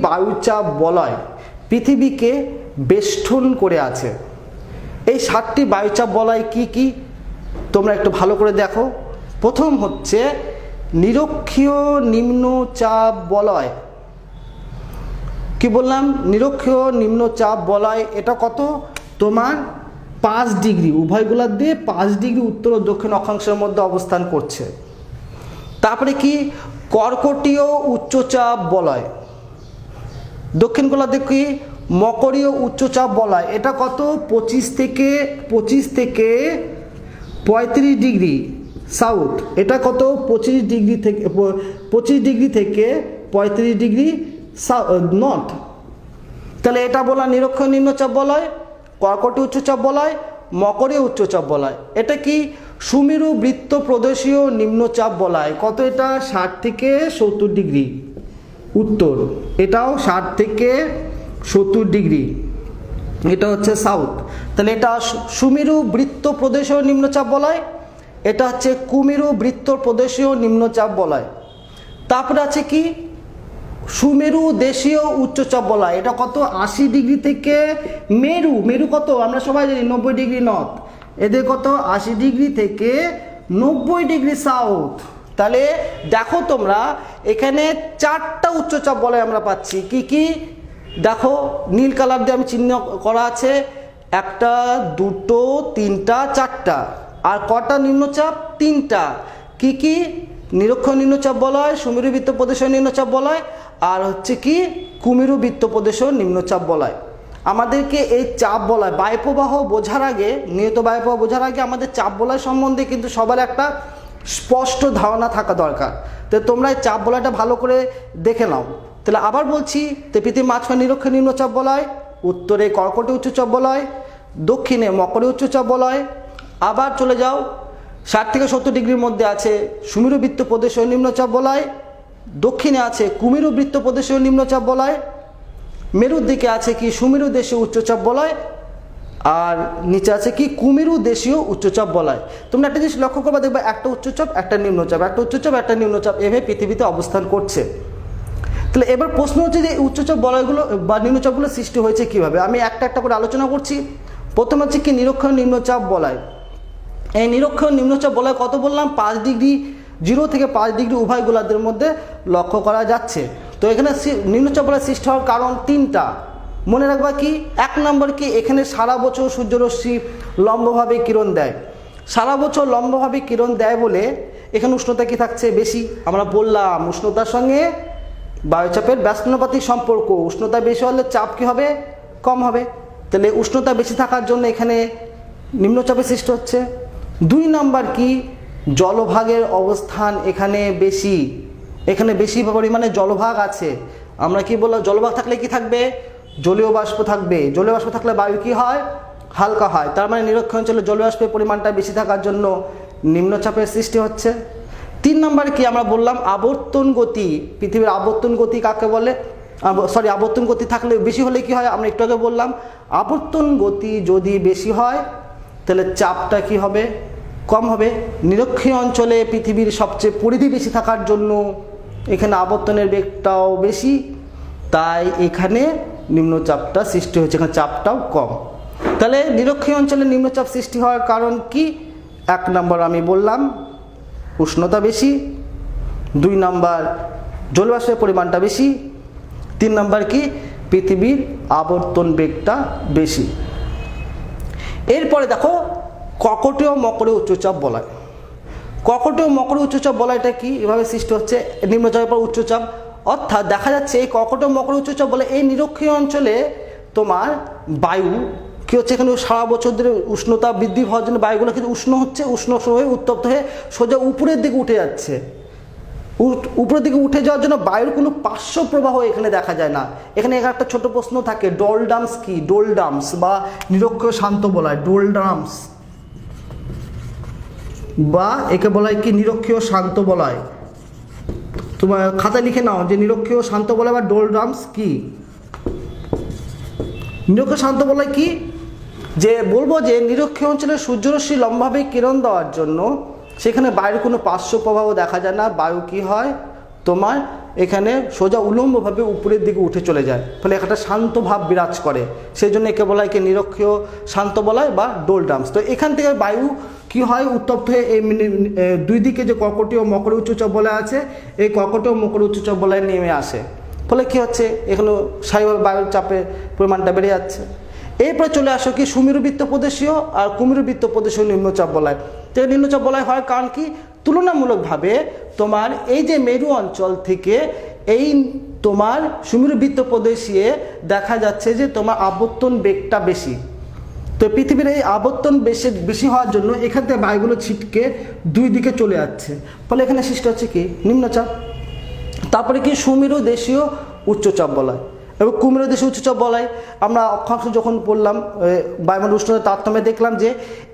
বায়ুচাপ বলয় পৃথিবীকে বেষ্টন করে আছে। এই 60টি বায়ুচাপ বলয় কি কি তোমরা একটু ভালো করে দেখো। প্রথম হচ্ছে নিরক্ষীয় নিম্নচাপ বলয়। কি বললাম, নিরক্ষীয় নিম্নচাপ বলয়, এটা কত তোমার 5 ডিগ্রি, উভয়গুলার দিয়ে 5 ডিগ্রি উত্তর ও দক্ষিণ অক্ষাংশের মধ্যে অবস্থান করছে। তারপরে কি কর্কটীয় উচ্চচাপ বলয়, দক্ষিণ গোলার্ধে কি মকরীয় উচ্চচাপ বলয়, এটা কত 25 থেকে 35 ডিগ্রি সাউথ, এটা কত 25 ডিগ্রি থেকে 35 ডিগ্রি নর্থ। তাহলে এটা বলা নিরক্ষীয় নিম্নচাপ বলয়, কর্কটীয় উচ্চচাপ বলয়, মকরীয় উচ্চচাপ বলয়। এটা কি সুমেরু বৃত্ত প্রদেশীয় নিম্নচাপ বলয়, কত এটা 60 থেকে 70 ডিগ্রি উত্তর, এটাও 60 থেকে 70 ডিগ্রি, এটা হচ্ছে সাউথ। তাহলে এটা সুমেরু বৃত্ত প্রদেশীয় নিম্নচাপ বলয়, এটা হচ্ছে কুমেরু বৃত্ত প্রদেশীয় নিম্নচাপ বলয়। তারপরে আছে কি সুমেরু দেশীয় উচ্চচাপ বলয়, এটা কত 80 ডিগ্রি থেকে মেরু কত আমরা সবাই জানি 90 ডিগ্রি নর্থ, এদের কত 80 ডিগ্রি থেকে 90 ডিগ্রি সাউথ। তাহলে দেখো তোমরা এখানে 4টা উচ্চচাপ বলয় আমরা পাচ্ছি। কি কি দেখো, নীল কালার দিয়ে আমি চিহ্ন করা আছে, 1টা 2টো 3টা 4টা, আর কটা নিম্নচাপ 3টা। কি কি নিরক্ষীয় নিম্নচাপ বলয়, সুমেরু বৃত্ত প্রদেশীয় নিম্নচাপ বলয়, আর হচ্ছে কি কুমেরু বৃত্ত প্রদেশীয় নিম্নচাপ বলয়। আমাদেরকে এই চাপ বলয় বায়ুপ্রবাহ বোঝার আগে, নিয়ত বায়ুপ্রবাহ বোঝার আগে আমাদের চাপ বলয় সম্বন্ধে কিন্তু সবার একটা স্পষ্ট ধারণা থাকা দরকার। তো তোমরা এই চাপ বলয়টা ভালো করে দেখে নাও। তাহলে আবার বলছি, তো পৃথিবীর মাঝখানে নিরক্ষীয় নিম্নচাপ বলয়, উত্তরে কর্কটীয় উচ্চচাপ বলয়, দক্ষিণে মকরীয় উচ্চচাপ বলয়। আবার চলে যাও 60 থেকে 70 ডিগ্রির মধ্যে আছে সুমেরু বৃত্ত প্রদেশীয় নিম্নচাপ বলয়, দক্ষিণে আছে কুমেরু বৃত্ত প্রদেশীয় নিম্নচাপ বলয়, মেরুর দিকে আছে কি সুমেরু দেশীয় উচ্চচাপ বলয়, আর নিচে আছে কি কুমেরু দেশীয় উচ্চচাপ বলয়। তোমরা একটা জিনিস লক্ষ্য করবা, দেখবা একটা উচ্চচাপ একটা নিম্নচাপ, একটা উচ্চচাপ একটা নিম্নচাপ এভাবে পৃথিবীতে অবস্থান করছে। তাহলে এবার প্রশ্ন হচ্ছে যে উচ্চচাপ বলয়গুলো বা নিম্নচাপগুলো সৃষ্টি হয়েছে কিভাবে। আমি একটা একটা করে আলোচনা করছি। প্রথম হচ্ছে কি নিরক্ষীয় নিম্নচাপ বলয়। এই নিরক্ষীয় নিম্নচাপ বলয় কত বললাম, 5 ডিগ্রি, 0 থেকে 5 ডিগ্রি উভয় গোলার্ধের মধ্যে লক্ষ্য করা যাচ্ছে। তো এখানে নিম্নচাপ বলয় সৃষ্টি হওয়ার কারণ 3টা। মনে রাখবা কি, 1 নম্বর কি, এখানে সারা বছর সূর্যরশ্মি লম্বভাবে কিরণ দেয়। সারা বছর লম্বভাবে কিরণ দেয় বলে এখানে উষ্ণতা কি থাকছে বেশি। আমরা বললাম উষ্ণতার সঙ্গে বায়ুচাপের ব্যস্তানুপাতিক সম্পর্ক, উষ্ণতা বেশি হলে চাপ কি হবে, কম হবে। তাহলে উষ্ণতা বেশি থাকার জন্য এখানে নিম্নচাপের সৃষ্টি হচ্ছে। 2 নম্বর কি, জলভাগের অবস্থান এখানে বেশি, এখানে বেশি পরিমাণে জলভাগ আছে। আমরা কি বললাম, জলভাগ থাকলে কি থাকবে, জলীয় বাষ্প থাকবে। জলীয় বাষ্প থাকলে বায়ু কি হয়, হালকা হয়। তার মানে নিরক্ষীয় অঞ্চলে জলীয় বাষ্পের পরিমাণটা বেশি থাকার জন্য নিম্নচাপের সৃষ্টি হচ্ছে। 3 নম্বর কি, আমরা বললাম আবর্তন গতি। পৃথিবীর আবর্তন গতি কাকে বলে, আবর্তন গতি থাকলে বেশি হলে কি হয়, আমরা একটু আগে বললাম আবর্তন গতি যদি বেশি হয় তাহলে চাপটা কি হবে, কম হবে। নিরক্ষীয় অঞ্চলে পৃথিবীর সবচেয়ে পরিধি বেশি থাকার জন্য এখানে আবর্তনের বেগটাও বেশি, তাই এখানে নিম্নচাপটা সৃষ্টি হচ্ছে, এখানে চাপটাও কম। তাহলে নিরক্ষীয় অঞ্চলে নিম্নচাপ সৃষ্টি হওয়ার কারণ কি, 1 নম্বর আমি বললাম উষ্ণতা বেশি, 2 নম্বর জলবাষ্পের পরিমাণটা বেশি, 3 নম্বর কি, পৃথিবীর আবর্তন বেগটা বেশি। এরপরে দেখো কর্কটীয় মকরে উচ্চচাপ বলয়। কর্কটীয় মকরে উচ্চচাপ বলয়টা কি, এভাবে সৃষ্টি হচ্ছে নিম্নচাপের পর উচ্চচাপ। অর্থাৎ দেখা যাচ্ছে এই কর্কটীয় মকরে উচ্চচাপ বলয় এই নিরক্ষীয় অঞ্চলে তোমার বায়ু কি হচ্ছে, এখানে সারা বছর ধরে উষ্ণতা বৃদ্ধি হওয়ার জন্য বায়ুগুলো কিন্তু উষ্ণ হচ্ছে, উষ্ণ হয়ে উত্তপ্ত হয়ে সোজা উপরের দিকে উঠে যাচ্ছে। উপরের দিকে উঠে যাওয়ার জন্য বায়ুর কোনো পার্শ্ব প্রবাহ এখানে দেখা যায় না। এখানে একটা ছোট প্রশ্ন থাকে, ডোলডামস কি, ডোলডামস বা নিরক্ষীয় শান্ত বলয়, ডোলডামস বা একে বলা হয় কি নিরক্ষীয় শান্ত বলয়। তোমার খাতা লিখে নাও যে নিরক্ষীয় শান্ত বলয় বা ডোলডামস কি। নিরক্ষীয় শান্ত বলয় কি, যে বলবো যে নিরক্ষীয় অঞ্চলে সূর্যরশ্মি লম্বভাবে কিরণ দেওয়ার জন্য সেখানে বায়ুর কোনো পার্শ্ব প্রভাব দেখা যায় না। বায়ু কি হয় তোমার এখানে সোজা উলম্বভাবে উপরের দিকে উঠে চলে যায়, ফলে একটা শান্ত ভাব বিরাজ করে, সেই জন্য একে বলা হয় কি নিরক্ষীয় শান্ত বলয় বা ডোলডামস। তো এখান থেকে বায়ু কি হয়, উত্তপ্ত হয়ে এই 2 দিকে যে কর্কটীয় মকর উচ্চচাপ বলয় আছে, এই কর্কটীয় মকর উচ্চচাপ বলয় নেমে আসে, ফলে কি হচ্ছে এখানে স্বাভাবিক বায়ুর চাপের পরিমাণটা বেড়ে যাচ্ছে। এরপরে চলে আসো কি সুমেরুবৃত্ত প্রদেশীয় আর কুমেরুবৃত্ত প্রদেশীয় নিম্নচাপ বলয়। তো নিম্নচাপ বলয় হয় কারণ কি, তুলনামূলকভাবে তোমার এই যে মেরু অঞ্চল থেকে এই তোমার সুমেরুবৃত্ত প্রদেশে দেখা যাচ্ছে যে তোমার আবর্তন বেগটা বেশি। তো পৃথিবীর এই আবর্তন বেশি হওয়ার জন্য এখান থেকে বায়ুগুলো ছিটকে 2 দিকে চলে যাচ্ছে, ফলে এখানে সৃষ্টি হচ্ছে কি নিম্নচাপ। তারপরে কি সুমেরু দেশীয় উচ্চচাপ বলয় এবং কুমেরু দেশীয় উচ্চচাপ বলয়। আমরা অক্ষাংশ যখন পড়লাম বায়ুমণ্ডল উষ্ণতার তারতম্যে দেখলাম যে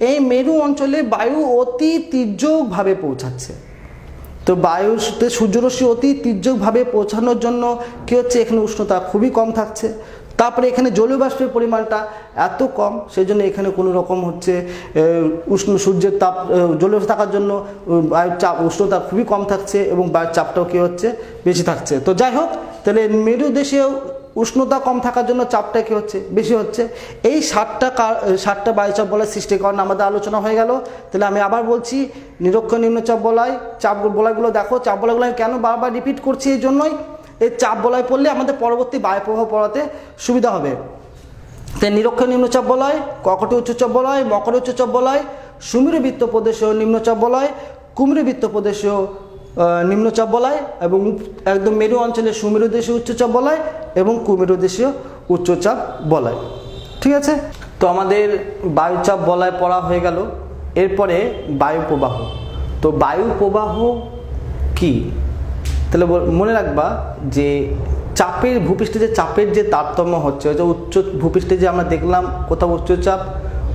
এই মেরু অঞ্চলে বায়ু অতি তীর্যকভাবে পৌঁছাচ্ছে। তো বায়ুতে সূর্যরশ্মি অতি তীর্যকভাবে পৌঁছানোর জন্য কী হচ্ছে, এখানে উষ্ণতা খুবই কম থাকছে। তারপরে এখানে জলীয় বাষ্পের পরিমাণটা এত কম, সেই জন্য এখানে কোনো রকম হচ্ছে উষ্ণ সূর্যের তাপ জলীয় থাকার জন্য বায়ুর চাপ উষ্ণতা খুবই কম থাকছে এবং বায়ুর চাপটাও কী হচ্ছে বেশি থাকছে। তো যাই হোক, তাহলে মেরু দেশেও উষ্ণতা কম থাকার জন্য চাপটা কী হচ্ছে বেশি হচ্ছে। এই 7টা বায়ুচাপ বলয় সৃষ্টির কারণে আমাদের আলোচনা হয়ে গেল। তাহলে আমি আবার বলছি, নিরক্ষীয় নিম্নচাপ বলয়, চাপ বলয়গুলো দেখো। চাপ বলয়গুলো আমি কেন বারবার রিপিট করছি, এই জন্যই এই চাপ বলয় পড়লে আমাদের পরবর্তী বায়ুপ্রবাহ পড়াতে সুবিধা হবে। তাই নিরক্ষীয় নিম্নচাপ বলয়, কর্কটীয় উচ্চচাপ বলয়, মকর উচ্চচাপ বলয়, সুমেরুবৃত্ত প্রদেশীয় নিম্নচাপ বলয়, কুমেরুবৃত্ত প্রদেশীয় নিম্নচাপ বলয় এবং একদম মেরু অঞ্চলে সুমেরু দেশীয় উচ্চচাপ বলয় এবং কুমেরু দেশীয় উচ্চচাপ বলয়। ঠিক আছে, তো আমাদের বায়ুচাপ বলয় পড়া হয়ে গেল। এরপরে বায়ু প্রবাহ। তো বায়ু প্রবাহ কি, তাহলে মনে রাখবা যে চাপের ভূপৃষ্ঠে যে চাপের যে তারতম্য হচ্ছে, যে উচ্চ ভূপৃষ্ঠে যে আমরা দেখলাম কোথাও উচ্চচাপ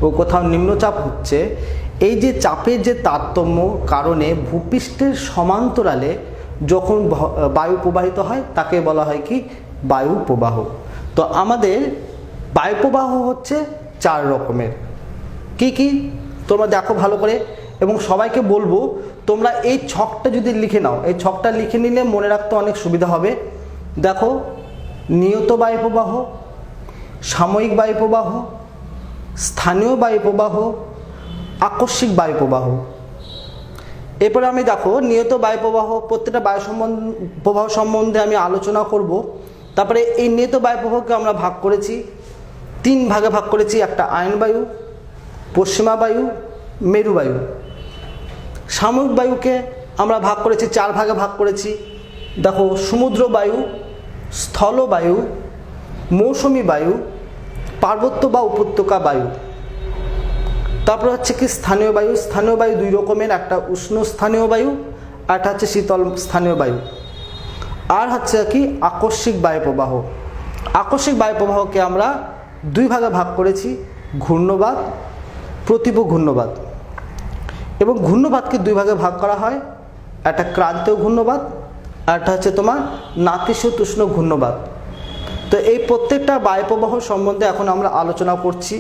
ও কোথাও নিম্নচাপ হচ্ছে, এই যে চাপের যে তারতম্য কারণে ভূপৃষ্ঠের সমান্তরালে যখন বায়ু প্রবাহিত হয় তাকে বলা হয় কি বায়ু প্রবাহ। তো আমাদের বায়ু প্রবাহ হচ্ছে 4 রকমের। কি কি তোমরা দেখো ভালো করে, এবং সবাইকে বলবো তোমরা এই ছকটা যদি লিখে নাও, এই ছকটা লিখে নিলে মনে রাখতে অনেক সুবিধা হবে। দেখো, নিয়ত বায়ু প্রবাহ, সাময়িক বায়ু প্রবাহ, স্থানীয় বায়ু প্রবাহ, আকস্মিক বায়ু প্রবাহ। এরপরে আমি দেখো নিয়ত বায়ু প্রবাহ, প্রত্যেকটা প্রবাহ সম্বন্ধে আমি আলোচনা করব। তারপরে এই নিয়ত বায়ু প্রবাহকে আমরা ভাগ করেছি, 3 ভাগে ভাগ করেছি। একটা আয়ন বায়ু, পশ্চিমা বায়ু, মেরু বায়ু। সাময়িক বায়ুকে আমরা ভাগ করেছি 4 ভাগে ভাগ করেছি। দেখো সমুদ্র বায়ু, স্থল বায়ু, মৌসুমী বায়ু, পার্বত্য বা উপত্যকা বায়ু। তারপর হচ্ছে কি স্থানীয় বায়ু। স্থানীয় বায়ু 2 রকমের, একটা উষ্ণ স্থানীয় বায়ু আর একটা হচ্ছে শীতল স্থানীয় বায়ু। আর হচ্ছে কি আকস্মিক বায়ু প্রবাহ। আকস্মিক বায়ু প্রবাহকে আমরা 2 ভাগে ভাগ করেছি, ঘূর্ণবাত, প্রতিপ ঘূর্ণবাত। এবং ঘূর্ণবাতকে 2 ভাগে ভাগ করা হয়, একটা ক্রান্তীয় ঘূর্ণবাত আর একটা হচ্ছে তোমার নাতিশীতোষ্ণ ঘূর্ণবাত। তো এই প্রত্যেকটা বায়ু প্রবাহ সম্বন্ধে এখন আমরা আলোচনা করছি।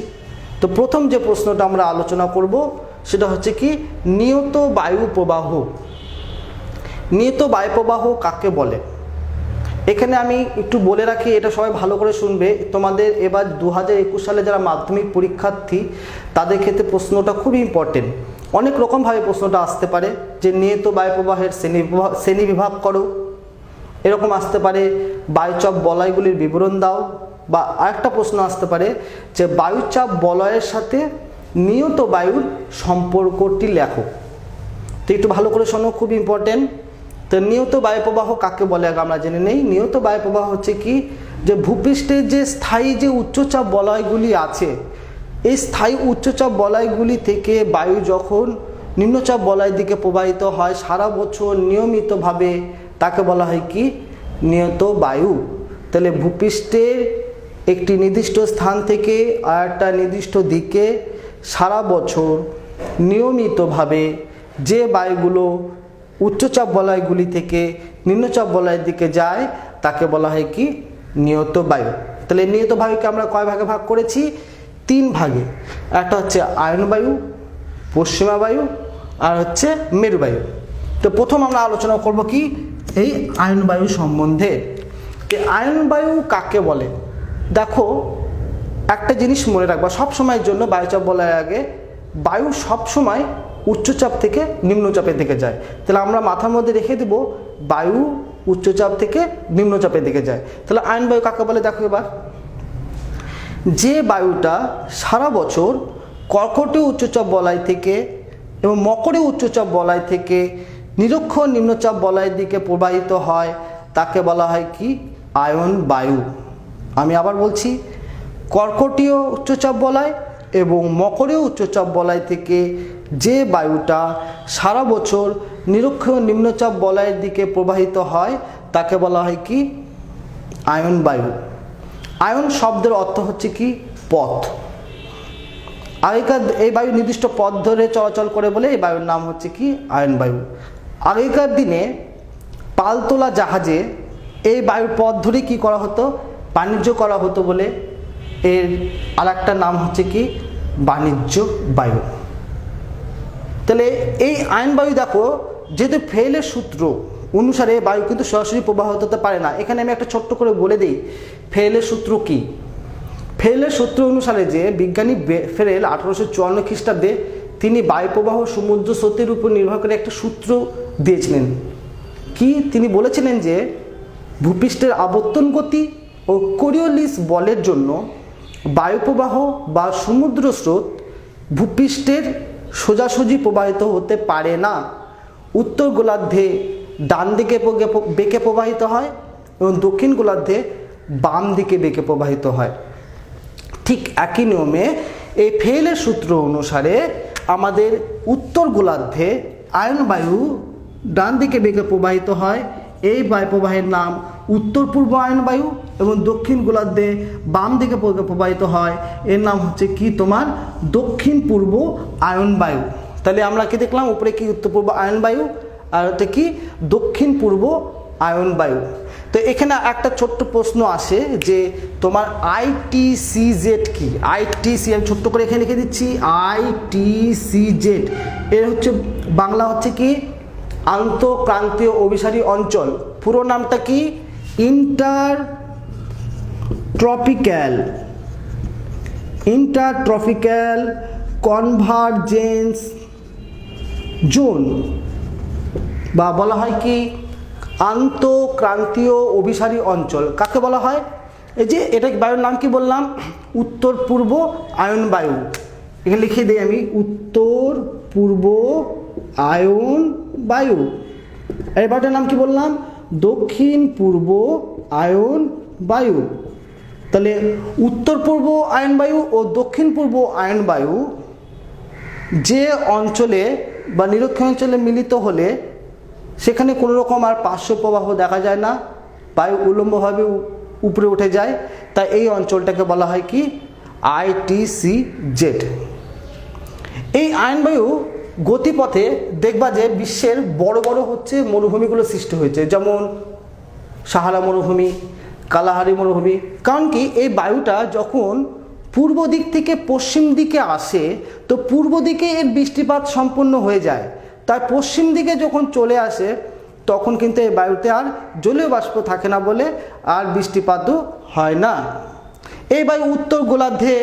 তো প্রথম যে প্রশ্নটা আমরা আলোচনা করব সেটা হচ্ছে কি নিয়ত বায়ু প্রবাহ। নিয়ত বায়ু প্রবাহ কাকে বলে? এখানে আমি একটু বলে রাখি, এটা সবাই ভালো করে শুনবে। তোমাদের এবার 2021 সালে যারা মাধ্যমিক পরীক্ষার্থী তাদের ক্ষেত্রে প্রশ্নটা খুব ইম্পর্টেন্ট। অনেক রকমভাবে প্রশ্নটা আসতে পারে যে নিয়ত বায়ু প্রবাহের শ্রেণী বিভাগ করো, এরকম আসতে পারে বায়ুচাপ বলয়গুলির বিবরণ দাও, বা আরেকটা প্রশ্ন আসতে পারে যে বায়ুচাপ বলয়ের সাথে নিয়ত বায়ুর সম্পর্কটি লেখো। তো একটু ভালো করে শোনো, খুব ইম্পর্টেন্ট। তো নিয়ত বায়ু প্রবাহ কাকে বলে আগে আমরা জেনে নেই। নিয়ত বায়ু প্রবাহ হচ্ছে কি যে ভূপৃষ্ঠের যে স্থায়ী যে উচ্চচাপ বলয়গুলি আছে, এই স্থায়ী উচ্চচাপ বলয়গুলি থেকে বায়ু যখন নিম্নচাপ বলয়ের দিকে প্রবাহিত হয় সারা বছর নিয়মিতভাবে, তাকে বলা হয় কি নিয়ত বায়ু। তাহলে ভূপৃষ্ঠের একটি নির্দিষ্ট স্থান থেকে আর একটা নির্দিষ্ট দিকে সারা বছর নিয়মিতভাবে যে বায়ুগুলো উচ্চচাপ বলয়গুলি থেকে নিম্নচাপ বলয়ের দিকে যায় তাকে বলা হয় কি নিয়ত বায়ু। তাহলে নিয়ত বায়ুকে আমরা কয় ভাগে ভাগ করেছি? 3 ভাগে। একটা হচ্ছে আয়ন বায়ু, পশ্চিমা বায়ু আর হচ্ছে মেরু বায়ু। তো প্রথম আমরা আলোচনা করব কি এই আয়ন বায়ু সম্বন্ধে। এই আয়ন বায়ু কাকে বলে? দেখো একটা জিনিস মনে রাখবা সব সময়ের জন্য, বায়ুচাপ বলার আগে বায়ু সব সময় উচ্চচাপ থেকে নিম্নচাপের দিকে যায়। তাহলে আমরা মাথার মধ্যে রেখে দেব বায়ু উচ্চচাপ থেকে নিম্নচাপের দিকে যায়। তাহলে আয়ন বায়ু কাকে বলে? দেখো এবার, যে বায়ুটা সারা বছর কর্কটীয় উচ্চচাপ বলয় থেকে এবং মকরীয় উচ্চচাপ বলয় থেকে নিরক্ষীয় নিম্নচাপ বলয়ের দিকে প্রবাহিত হয় তাকে বলা হয় কি আয়ন বায়ু। আমি আবার বলছি, কর্কটীয় উচ্চচাপ বলয় এবং মকরীয় উচ্চচাপ বলয় থেকে যে বায়ুটা সারা বছর নিরক্ষীয় নিম্নচাপ বলয়ের দিকে প্রবাহিত হয় তাকে বলা হয় কি আয়ন বায়ু। আয়ন শব্দের অর্থ হচ্ছে কি পথ। আগেকার এই বায়ু নির্দিষ্ট পথ ধরে চলাচল করে বলে এই বায়ুর নাম হচ্ছে কি আয়ন বায়ু। আগেকার দিনে পালতোলা জাহাজে এই বায়ুর পথ ধরে কি করা হতো? বাণিজ্য করা হতো বলে এর আরেকটা নাম হচ্ছে কি বাণিজ্য বায়ু। তাহলে এই আয়ন বায়ু দেখো, যেহেতু ফেলের সূত্র অনুসারে বায়ু কিন্তু সরাসরি প্রবাহিত হতে পারে না। এখানে আমি একটা ছোট্ট করে বলে দিই ফেলের সূত্র কি। ফেলের সূত্র অনুসারে যে বিজ্ঞানী ফেরেল 1854 খ্রিস্টাব্দে তিনি বায়ু প্রবাহ সমুদ্র স্রোতের উপর নির্ভর করে একটা সূত্র দিয়েছিলেন। কি তিনি বলেছিলেন যে ভূপৃষ্ঠের আবর্তন গতি ও কোরিওলিস বলের জন্য বায়ু প্রবাহ বা সমুদ্র স্রোত ভূপৃষ্ঠের সোজাসুজি প্রবাহিত হতে পারে না। উত্তর গোলার্ধে ডান দিকে বেঁকে প্রবাহিত হয় এবং দক্ষিণ গোলার্ধে বাম দিকে বেঁকে প্রবাহিত হয়। ঠিক একই নিয়মে এই ফেলের সূত্র অনুসারে আমাদের উত্তর গোলার্ধে আয়ন বায়ু ডান দিকে বেঁকে প্রবাহিত হয়, এই বায়ু প্রবাহের নাম উত্তর পূর্ব আয়ন বায়ু, এবং দক্ষিণ গোলার্ধে বাম দিকে প্রবাহিত হয় এর নাম হচ্ছে কি তোমার দক্ষিণ পূর্ব আয়ন বায়ু। তাহলে আমরা কি দেখলাম? উপরে কি উত্তর পূর্ব আয়ন বায়ু আর হচ্ছে কি দক্ষিণ পূর্ব আয়ন বায়ু। তো এখানে একটা ছোট্ট প্রশ্ন আসে যে তোমার ITCZ কি? ITC আমি ছোট্ট করে এখানে লিখে দিচ্ছি ITCZ এর হচ্ছে বাংলা হচ্ছে কি আন্তঃক্রান্তীয় অভিসারী অঞ্চল। পুরো নামটা কি ইন্টারট্রপিক্যাল কনভারজেন্স জোন বা বলা হয় কি আন্তঃক্রান্তীয় অভিসারী অঞ্চল কাকে বলা হয়? এই যে এটা বায়ুর নাম কি বললাম? উত্তর পূর্ব আয়ন বায়ু। এখানে লিখে দিই আমি, উত্তর পূর্ব আয়ন বায়ু। এই বায়ুটার নাম কি বললাম? দক্ষিণ পূর্ব আয়ন বায়ু। তাহলে উত্তর পূর্ব আয়ন বায়ু ও দক্ষিণ পূর্ব আয়ন বায়ু যে অঞ্চলে বা নিরক্ষীয় অঞ্চলে মিলিত হলে সেখানে কোনো রকম আর পার্শ্ব প্রবাহ দেখা যায় না, বায়ু উল্লম্বভাবে উপরে উঠে যায়, তাই এই অঞ্চলটাকে বলা হয় কি ITCZ। এই আয়ন বায়ু গতিপথে দেখবা যে বিশ্বের বড় বড় হচ্ছে মরুভূমিগুলো সৃষ্টি হয়েছে, যেমন সাহারা মরুভূমি, কালাহারি মরুভূমি। কারণ কি এই বায়ুটা যখন পূর্ব দিক থেকে পশ্চিম দিকে আসে তো পূর্ব দিকে এর বৃষ্টিপাত সম্পন্ন হয়ে যায়, তাই পশ্চিম দিকে যখন চলে আসে তখন কিন্তু এই বায়ুতে আর জলীয় বাষ্প থাকে না বলে আর বৃষ্টিপাতও হয় না। এই বায়ু উত্তর গোলার্ধে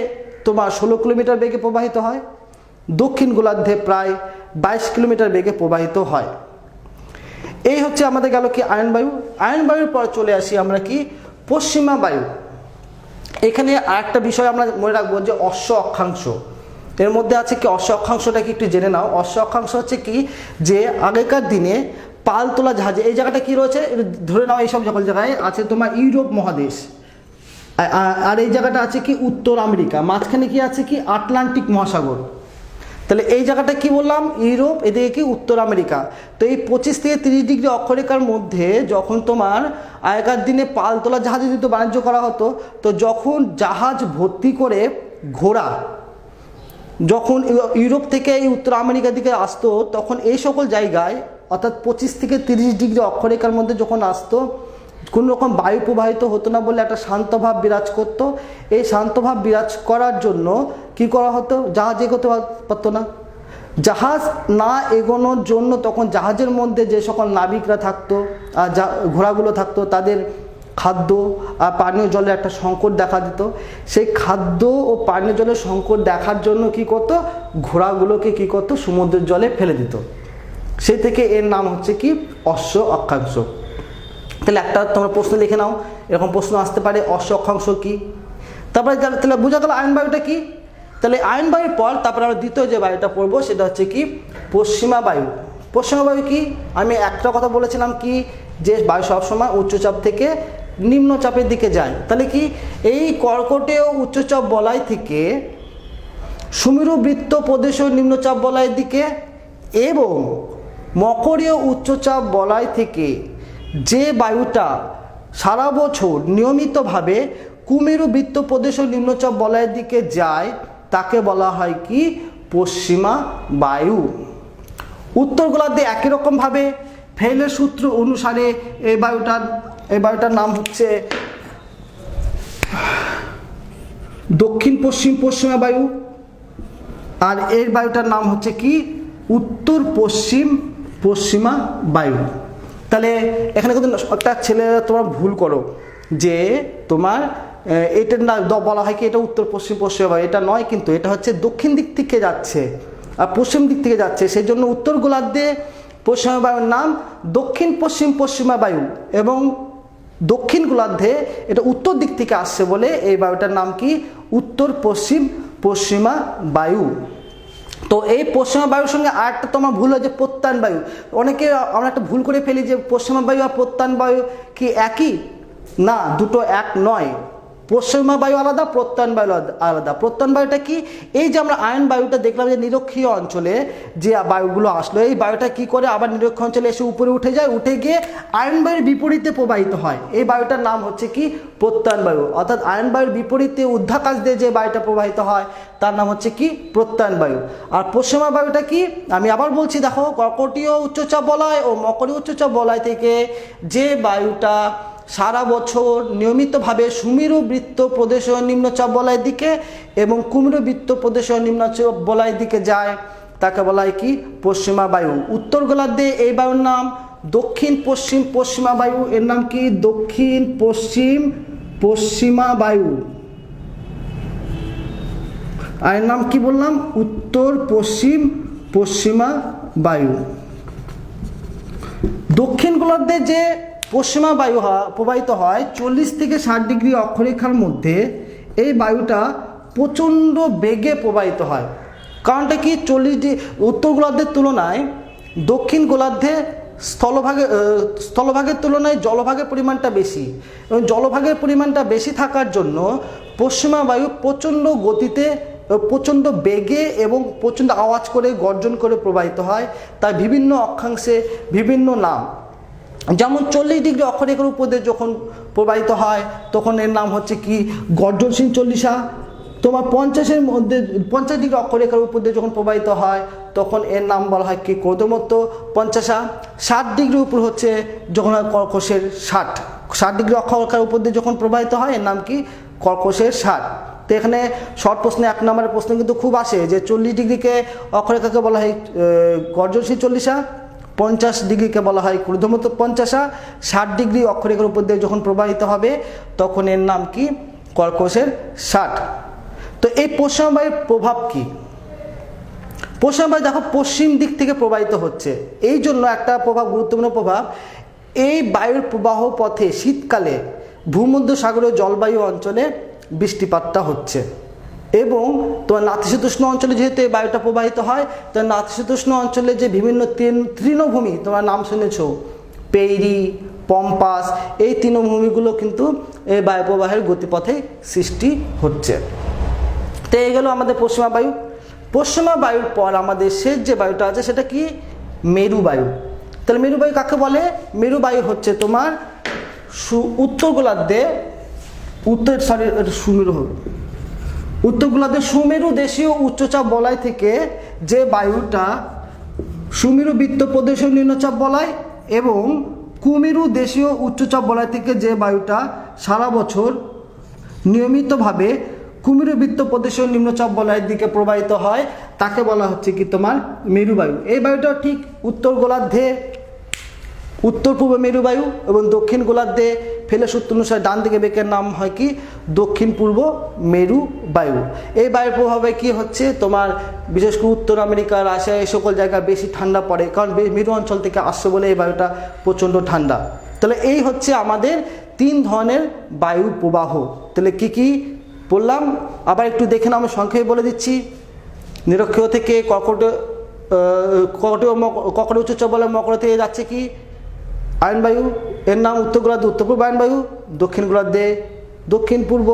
তোমার 16 কিলোমিটার বেগে প্রবাহিত হয়, দক্ষিণ গোলার্ধে প্রায় 22 কিলোমিটার বেগে প্রবাহিত হয়। এই হচ্ছে আমাদের গেল কি আয়ন বায়ু। আয়ন বায়ুর পর চলে আসি আমরা কি পশ্চিমা বায়ু। এখানে আরেকটা বিষয় আমরা মনে রাখবো যে অশ্ব অক্ষাংশ, এর মধ্যে আছে কি অশ্ব অক্ষাংশটা কি একটু জেনে নাও। অশ্ব অক্ষাংশ হচ্ছে কি যে আগেকার দিনে পালতোলা জাহাজে, এই জায়গাটা কি রয়েছে ধরে নাও, এইসব সকল জায়গায় আছে তোমার ইউরোপ মহাদেশ, আর এই জায়গাটা আছে কি উত্তর আমেরিকা, মাঝখানে কি আছে কি আটলান্টিক মহাসাগর। তাহলে এই জায়গাটা কি বললাম ইউরোপ, এদিকে কি উত্তর আমেরিকা। তো এই 25 থেকে 30 ডিগ্রি অক্ষরেখার মধ্যে যখন তোমার আগেকার দিনে পালতোলা জাহাজে যদি বাণিজ্য করা হতো, তো যখন জাহাজ ভর্তি করে ঘোড়া যখন ইউরোপ থেকে এই উত্তর আমেরিকার দিকে আসতো, তখন এই সকল জায়গায় অর্থাৎ 25 থেকে 30 ডিগ্রি অক্ষরেখার মধ্যে যখন আসতো কোনো রকম বায়ু প্রবাহিত হতো না বলে একটা শান্তভাব বিরাজ করতো। এই শান্তভাব বিরাজ করার জন্য কি করা হতো, জাহাজ এগোতে পারতো না। জাহাজ না এগোনোর জন্য তখন জাহাজের মধ্যে যে সকল নাবিকরা থাকতো আর ঘোড়াগুলো থাকতো তাদের খাদ্য আর পানীয় জলের একটা সংকট দেখা দিত। সেই খাদ্য ও পানীয় জলের সংকট দেখার জন্য কি করতো, ঘোড়াগুলোকে কি করতো সমুদ্রের জলে ফেলে দিত। সেই থেকে এর নাম হচ্ছে কি অশ্ব অক্ষাংশ। তাহলে একটা তোমরা প্রশ্ন লিখে নাও, এরকম প্রশ্ন আসতে পারে অশ্ব অক্ষাংশ কি। তারপরে তাহলে বোঝা গেল আয়ন বায়ুটা কি। তাহলে আয়ন বায়ুর পর তারপরে আমরা দ্বিতীয় যে বায়ুটা পড়বো সেটা হচ্ছে কি পশ্চিমা বায়ু। পশ্চিমা বায়ু কি, আমি একটা কথা বলেছিলাম কি যে বায়ু সবসময় উচ্চচাপ থেকে নিম্নচাপের দিকে যায়। তাহলে কি এই কর্কটেয় উচ্চচাপ বলয় থেকে সুমেরু বৃত্ত প্রদেশীয় নিম্নচাপ বলয়ের দিকে এবং মকরীয় উচ্চচাপ বলয় থেকে যে বায়ুটা সারা বছর নিয়মিতভাবে কুমেরু বৃত্ত প্রদেশীয় নিম্নচাপ বলয়ের দিকে যায় তাকে বলা হয় কি পশ্চিমা বায়ু। উত্তর গোলার্ধে একই রকমভাবে ফেলের সূত্র অনুসারে এই বায়ুটার নাম হচ্ছে দক্ষিণ পশ্চিম পশ্চিমা বায়ু, আর এর বায়ুটার নাম হচ্ছে কি উত্তর পশ্চিম পশ্চিমা বায়ু। তাহলে এখানে কিন্তু একটা ছেলেরা তোমরা ভুল করো যে তোমার এটার না বলা হয় কি এটা উত্তর পশ্চিম পশ্চিমা বায়ু, এটা নয়, কিন্তু এটা হচ্ছে দক্ষিণ দিক থেকে যাচ্ছে আর পশ্চিম দিক থেকে যাচ্ছে, সেই জন্য উত্তর গোলার্ধে পশ্চিমা বায়ুর নাম দক্ষিণ পশ্চিম পশ্চিমা বায়ু এবং দক্ষিণ গোলার্ধে এটা উত্তর দিক থেকে আসছে বলে এই বায়ুটার নাম কি উত্তর পশ্চিম পশ্চিমা বায়ু। তো এই পশ্চিমা বায়ুর সঙ্গে আরেকটা তোমার ভুল হয় যে প্রত্যায়ন বায়ু। অনেকে আমরা একটা ভুল করে ফেলি যে পশ্চিমা বায়ু আর প্রত্যায়ন বায়ু কি একই, না, দুটো এক নয়। পশ্চিমা বায়ু আলাদা, প্রত্যায়ন বায়ু আলাদা। প্রত্যায়ন বায়ুটা কি, এই যে আমরা আয়ন বায়ুটা দেখলাম যে নিরক্ষীয় অঞ্চলে যে বায়ুগুলো আসলো, এই বায়ুটা কি করে আবার নিরক্ষীয় অঞ্চলে এসে উপরে উঠে যায়, উঠে গিয়ে আয়ন বায়ুর বিপরীতে প্রবাহিত হয়। এই বায়ুটার নাম হচ্ছে কি প্রত্যায়ন বায়ু। অর্থাৎ আয়ন বায়ুর বিপরীতে ঊর্ধ্বাকাশ দিয়ে যে বায়ুটা প্রবাহিত হয় তার নাম হচ্ছে কি প্রত্যায়ন বায়ু। আর পশ্চিমা বায়ুটা কি, আমি আবার বলছি, দেখো কর্কটীয় উচ্চচাপ বলয় ও মকরীয় উচ্চচাপ বলয় থেকে যে বায়ুটা সারা বছর নিয়মিতভাবে সুমেরু বৃত্ত প্রদেশীয় নিম্নচাপ বলয়ের দিকে এবং কুমেরু বৃত্ত প্রদেশীয় নিম্নচাপ বলয়ের দিকে যায় তাকে বলা হয় কি পশ্চিমা বায়ু। উত্তর গোলার্ধে এই বায়ুর নাম দক্ষিণ পশ্চিম পশ্চিমা বায়ু, এর নাম কি দক্ষিণ পশ্চিম পশ্চিমা বায়ু। আর এর নাম কি বললাম? উত্তর পশ্চিম পশ্চিমা বায়ু। দক্ষিণ গোলার্ধে যে পশ্চিমা বায়ু প্রবাহিত হয় 40 থেকে 60 ডিগ্রি অক্ষরেখার মধ্যে, এই বায়ুটা প্রচণ্ড বেগে প্রবাহিত হয়। কারণটা কি? উত্তর গোলার্ধের তুলনায় দক্ষিণ গোলার্ধে স্থলভাগের তুলনায় জলভাগের পরিমাণটা বেশি, এবং জলভাগের পরিমাণটা বেশি থাকার জন্য পশ্চিমা বায়ু প্রচণ্ড গতিতে, প্রচণ্ড বেগে এবং প্রচণ্ড আওয়াজ করে গর্জন করে প্রবাহিত হয়। তাই বিভিন্ন অক্ষাংশে বিভিন্ন নাম, যেমন 40 ডিগ্রি অক্ষরেখার উপর দিয়ে যখন প্রবাহিত হয় তখন এর নাম হচ্ছে কি? গর্জনশীল চল্লিশা। তোমার 50 ডিগ্রি অক্ষরেখার উপর দিয়ে যখন প্রবাহিত হয় তখন এর নাম বলা হয় কি? ক্রোধমত্ত পঞ্চাশা। 60 ডিগ্রি উপর হচ্ছে যখন হয় কর্কশের 60 ডিগ্রি অক্ষরেখার উপর দিয়ে যখন প্রবাহিত হয় এর নাম কি? কর্কশের 60। তো এখানে শর্ট প্রশ্নে 1 নম্বরের প্রশ্ন কিন্তু খুব আসে যে 40 ডিগ্রিকে অক্ষরেখাকে বলা হয় গর্জনশীল চল্লিশা, 50 ডিগ্রিকে বলা হয় ক্রোধমত্ত পঞ্চাশা, 60 ডিগ্রি অক্ষরেখার উপর দিয়ে যখন প্রবাহিত হবে তখন এর নাম কি? কর্কশের 60। তো এই পশ্চিমা বায়ুর প্রভাব কি? পশ্চিমা বায়ু দেখো পশ্চিম দিক থেকে প্রবাহিত হচ্ছে, এই জন্য একটা প্রভাব, গুরুত্বপূর্ণ প্রভাব, এই বায়ুর প্রবাহ পথে শীতকালে ভূমধ্যসাগরীয় জলবায়ু অঞ্চলে বৃষ্টিপাতটা হচ্ছে। এবং তোমার নাতিশীতোষ্ণ অঞ্চলে যেহেতু এই বায়ুটা প্রবাহিত হয়, তো নাতিশীতোষ্ণ অঞ্চলে যে বিভিন্ন তৃণভূমি তোমার নাম শুনেছ, পেইরি, পম্পাস, এই তৃণভূমিগুলো কিন্তু এই বায়ু প্রবাহের গতিপথে সৃষ্টি হচ্ছে। তো এই গেল আমাদের পশ্চিমা বায়ু। পশ্চিমা বায়ুর পর আমাদের শেষ যে বায়ুটা আছে সেটা কি? মেরু বায়ু। তাহলে মেরু বায়ু কাকে বলে? মেরু বায়ু হচ্ছে তোমার উত্তর গোলার্ধে উত্তর গোলার্ধে সুমেরু দেশীয় উচ্চচাপ বলয় থেকে যে বায়ুটা সুমেরু বৃত্ত প্রদেশীয় নিম্নচাপ বলয় এবং কুমেরু দেশীয় উচ্চচাপ বলয় থেকে যে বায়ুটা সারা বছর নিয়মিতভাবে কুমেরু বৃত্ত প্রদেশীয় নিম্নচাপ বলয়ের দিকে প্রবাহিত হয় তাকে বলা হচ্ছে কি? তোমার মেরু বায়ু। এই বায়ুটা ঠিক উত্তর গোলার্ধে উত্তর পূর্ব মেরু বায়ু এবং দক্ষিণ গোলার্ধে ফেলে সূত্র অনুসারে ডান দিকে বেঁকের নাম হয় কি? দক্ষিণ পূর্ব মেরু বায়ু। এই বায়ুর প্রভাবে কি হচ্ছে? তোমার বিশেষ করে উত্তর আমেরিকা, রাশিয়া এই সকল জায়গায় বেশি ঠান্ডা পড়ে, কারণ মেরু অঞ্চল থেকে আসছে বলে এই বায়ুটা প্রচণ্ড ঠান্ডা। তাহলে এই হচ্ছে আমাদের 3 ধরনের বায়ু প্রবাহ। তাহলে কি কি বললাম আবার একটু দেখে নাও, আমি সংক্ষেপে বলে দিচ্ছি। নিরক্ষীয় থেকে কর্কটীয় উচ্চচাপ বলয় মকর থেকে যাচ্ছে কি? আয়ন বায়ু। এর নাম উত্তর গোলার্ধে উত্তর পূর্ব আয়ন বায়ু, দক্ষিণ গোলার্ধে দক্ষিণ পূর্ব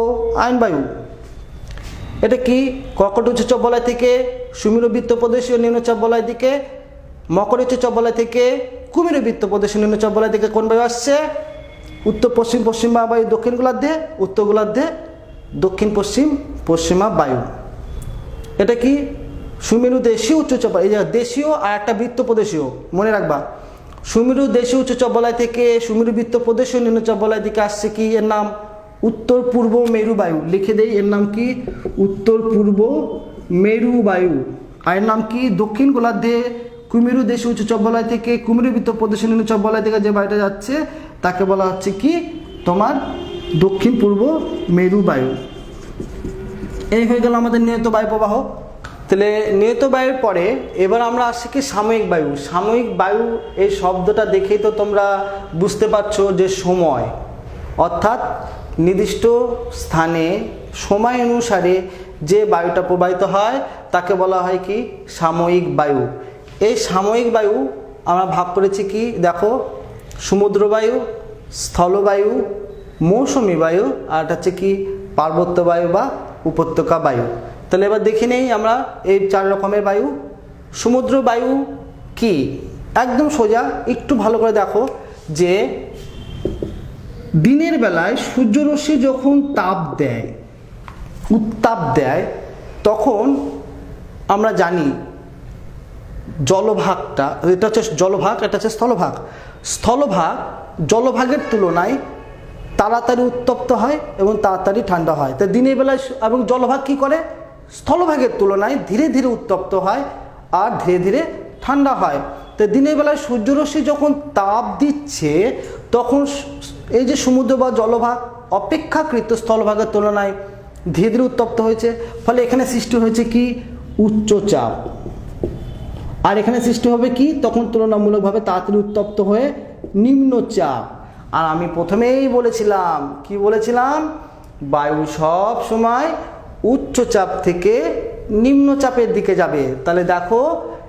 আয়ন বায়ু। এটা কি? কর্কটীয় উচ্চচাপ বলয় থেকে সুমেরু বৃত্ত প্রদেশীয় নিম্নচাপ বলয়ের দিকে, মকর উচ্চচাপ বলয় থেকে কুমেরু বৃত্ত প্রদেশীয় নিম্নচাপ বলয় থেকে কোন বায়ু আসছে? উত্তর পশ্চিম পশ্চিমা বায়ু দক্ষিণ গোলার্ধে, উত্তর গোলার্ধে দক্ষিণ পশ্চিম পশ্চিমা বায়ু। এটা কি? সুমেরু দেশীয় উচ্চচাপ, এই যে দেশীয় আর একটা বৃত্ত প্রদেশীয়, মনে রাখবা। সুমেরু দেশীয় উচ্চচাপ বলয় থেকে সুমেরু বৃত্ত প্রদেশীয় নিম্নচাপ বলয়ের দিকে আসছে কি? এর নাম উত্তর পূর্ব মেরু বায়ু। লিখে দেই, এর নাম কি? উত্তর পূর্ব মেরু বায়ু। আর এর নাম কি? দক্ষিণ গোলার্ধে কুমেরু দেশীয় উচ্চচাপ বলয় থেকে কুমেরু বৃত্ত প্রদেশীয় নিম্নচাপ বলয় থেকে যে বায়ুটা যাচ্ছে তাকে বলা হচ্ছে কি? তোমার দক্ষিণ পূর্ব মেরু বায়ু। এই হয়ে গেল আমাদের নিয়ত বায়ু প্রবাহ। তাহলে নিয়ত বায়ুর পরে এবার আমরা আসছি কি? সাময়িক বায়ু। সাময়িক বায়ু এই শব্দটা দেখেই তো তোমরা বুঝতে পারছো যে সময়, অর্থাৎ নির্দিষ্ট স্থানে সময় অনুসারে যে বায়ুটা প্রবাহিত হয় তাকে বলা হয় কি? সাময়িক বায়ু। এই সাময়িক বায়ু আমরা ভাগ করেছি কি? দেখো, সমুদ্র বায়ু, স্থলবায়ু, মৌসুমী বায়ু, আর হচ্ছে কি? পার্বত্য বায়ু বা উপত্যকা বায়ু। তাহলে এবার দেখে নেই আমরা এই 4 রকমের বায়ু। সমুদ্র বায়ু কি? একদম সোজা, একটু ভালো করে দেখো যে দিনের বেলায় সূর্যরশ্মি যখন উত্তাপ দেয় তখন আমরা জানি জলভাগটা, এটা হচ্ছে জলভাগ, এটা হচ্ছে স্থলভাগ। স্থলভাগ জলভাগের তুলনায় তাড়াতাড়ি উত্তপ্ত হয় এবং তাড়াতাড়ি ঠান্ডা হয়। তাই দিনের বেলায় এবং জলভাগ কি করে? স্থলভাগের তুলনায় ধীরে ধীরে উত্তপ্ত হয় আর ধীরে ধীরে ঠান্ডা হয়। তো দিনের বেলায় সূর্যরশ্মি যখন তাপ দিচ্ছে তখন এই যে সমুদ্র বা জলভাগ অপেক্ষাকৃত স্থলভাগের তুলনায় ধীরে ধীরে উত্তপ্ত হয়েছে, ফলে এখানে সৃষ্টি হয়েছে কি উচ্চচাপ। আর এখানে সৃষ্টি হবে কি তখন তুলনামূলকভাবে তাড়াতাড়ি উত্তপ্ত হয়ে নিম্নচাপ। আর আমি প্রথমেই বলেছিলাম, কি বলেছিলাম, বায়ু সব সময় উচ্চচাপ থেকে নিম্নচাপের দিকে যাবে। তাহলে দেখো,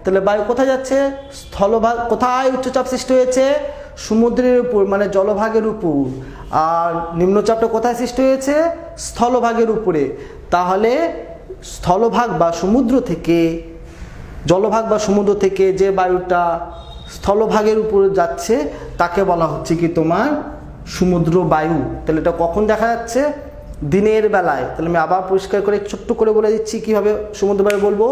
তাহলে বায়ু কোথায় যাচ্ছে, স্থলভাগ। কোথায় উচ্চচাপ সৃষ্টি হয়েছে, সমুদ্রের উপর মানে জলভাগের উপর। আর নিম্নচাপটা কোথায় সৃষ্টি হয়েছে, স্থলভাগের উপরে। তাহলে স্থলভাগ বা সমুদ্র থেকে, জলভাগ বা সমুদ্র থেকে যে বায়ুটা স্থলভাগের উপরে যাচ্ছে তাকে বলা হচ্ছে কি তোমার সমুদ্র বায়ু। তাহলে এটা কখন দেখা যাচ্ছে, দিনের বেলায়। তাহলে আমি আবার পরিষ্কার করে ছোট্ট করে বলে দিচ্ছি কীভাবে সমুদ্র বায়ু বলবো।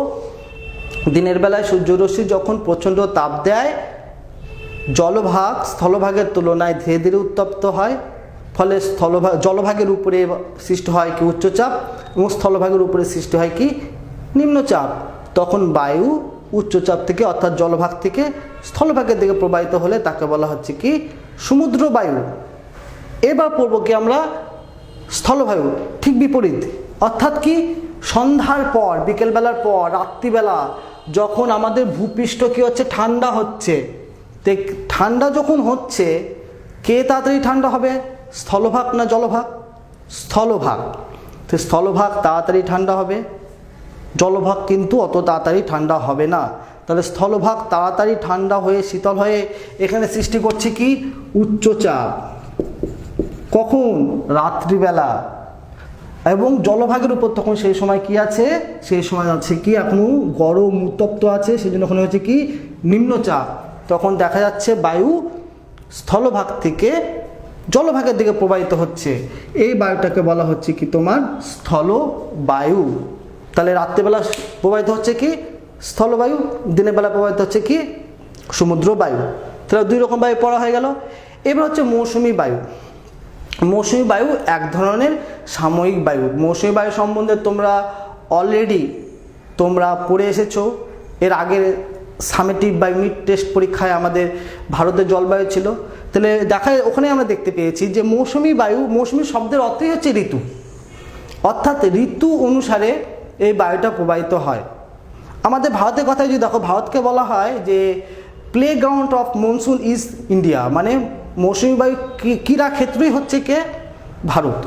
দিনের বেলায় সূর্যরশ্মি যখন প্রচণ্ড তাপ দেয়, জলভাগ স্থলভাগের তুলনায় ধীরে ধীরে উত্তপ্ত হয়, ফলে জলভাগের উপরে সৃষ্টি হয় কি উচ্চচাপ এবং স্থলভাগের উপরে সৃষ্টি হয় কি নিম্নচাপ। তখন বায়ু উচ্চচাপ থেকে অর্থাৎ জলভাগ থেকে স্থলভাগের দিকে প্রবাহিত হলে তাকে বলা হচ্ছে কি সমুদ্র বায়ু। এবার পড়ব কি আমরা স্থলবায়ু, ঠিক বিপরীত। অর্থাৎ কি সন্ধ্যার পর, বিকেলবেলার পর, রাত্রিবেলা যখন আমাদের ভূপৃষ্ঠ কি হচ্ছে ঠান্ডা হচ্ছে, ঠান্ডা যখন হচ্ছে কে তাড়াতাড়ি ঠান্ডা হবে, স্থলভাগ না জলভাগ, স্থলভাগ। তো স্থলভাগ তাড়াতাড়ি ঠান্ডা হবে, জলভাগ কিন্তু অত তাড়াতাড়ি ঠান্ডা হবে না। তাহলে স্থলভাগ তাড়াতাড়ি ঠান্ডা হয়ে শীতল হয়ে এখানে সৃষ্টি করছে কি উচ্চচাপ। কখন, রাত্রিবেলা। এবং জলভাগের উপর তখন সেই সময় কি আছে, সেই সময় আছে কি এখনো গরম উত্তপ্ত আছে, সেই জন্য ওখানে হচ্ছে কি নিম্নচাপ। তখন দেখা যাচ্ছে বায়ু স্থলভাগ থেকে জলভাগের দিকে প্রবাহিত হচ্ছে, এই বায়ুটাকে বলা হচ্ছে কি তোমার স্থলবায়ু। তাহলে রাত্রিবেলা প্রবাহিত হচ্ছে কি স্থলবায়ু, দিনের বেলা প্রবাহিত হচ্ছে কি সমুদ্র বায়ু। তাহলে দুই রকম বায়ু পড়া হয়ে গেল। এবার হচ্ছে মৌসুমী বায়ু। মৌসুমী বায়ু এক ধরনের সাময়িক বায়ু। মৌসুমী বায়ু সম্বন্ধে তোমরা অলরেডি পড়ে এসেছো। এর আগের সামেটিভ বা ইউনিট টেস্ট পরীক্ষায় আমাদের ভারতের জলবায়ু ছিল। তাহলে ওখানে আমরা দেখতে পেয়েছি যে মৌসুমী বায়ু, মৌসুমী শব্দের অর্থই হচ্ছে ঋতু, অর্থাৎ ঋতু অনুসারে এই বায়ুটা প্রবাহিত হয়। আমাদের ভারতের কথায় যদি দেখো, ভারতকে বলা হয় যে playground of monsoon is India, মানে মৌসুমী বায়ু ক্রীড়া ক্ষেত্রই হচ্ছে কে ভারত।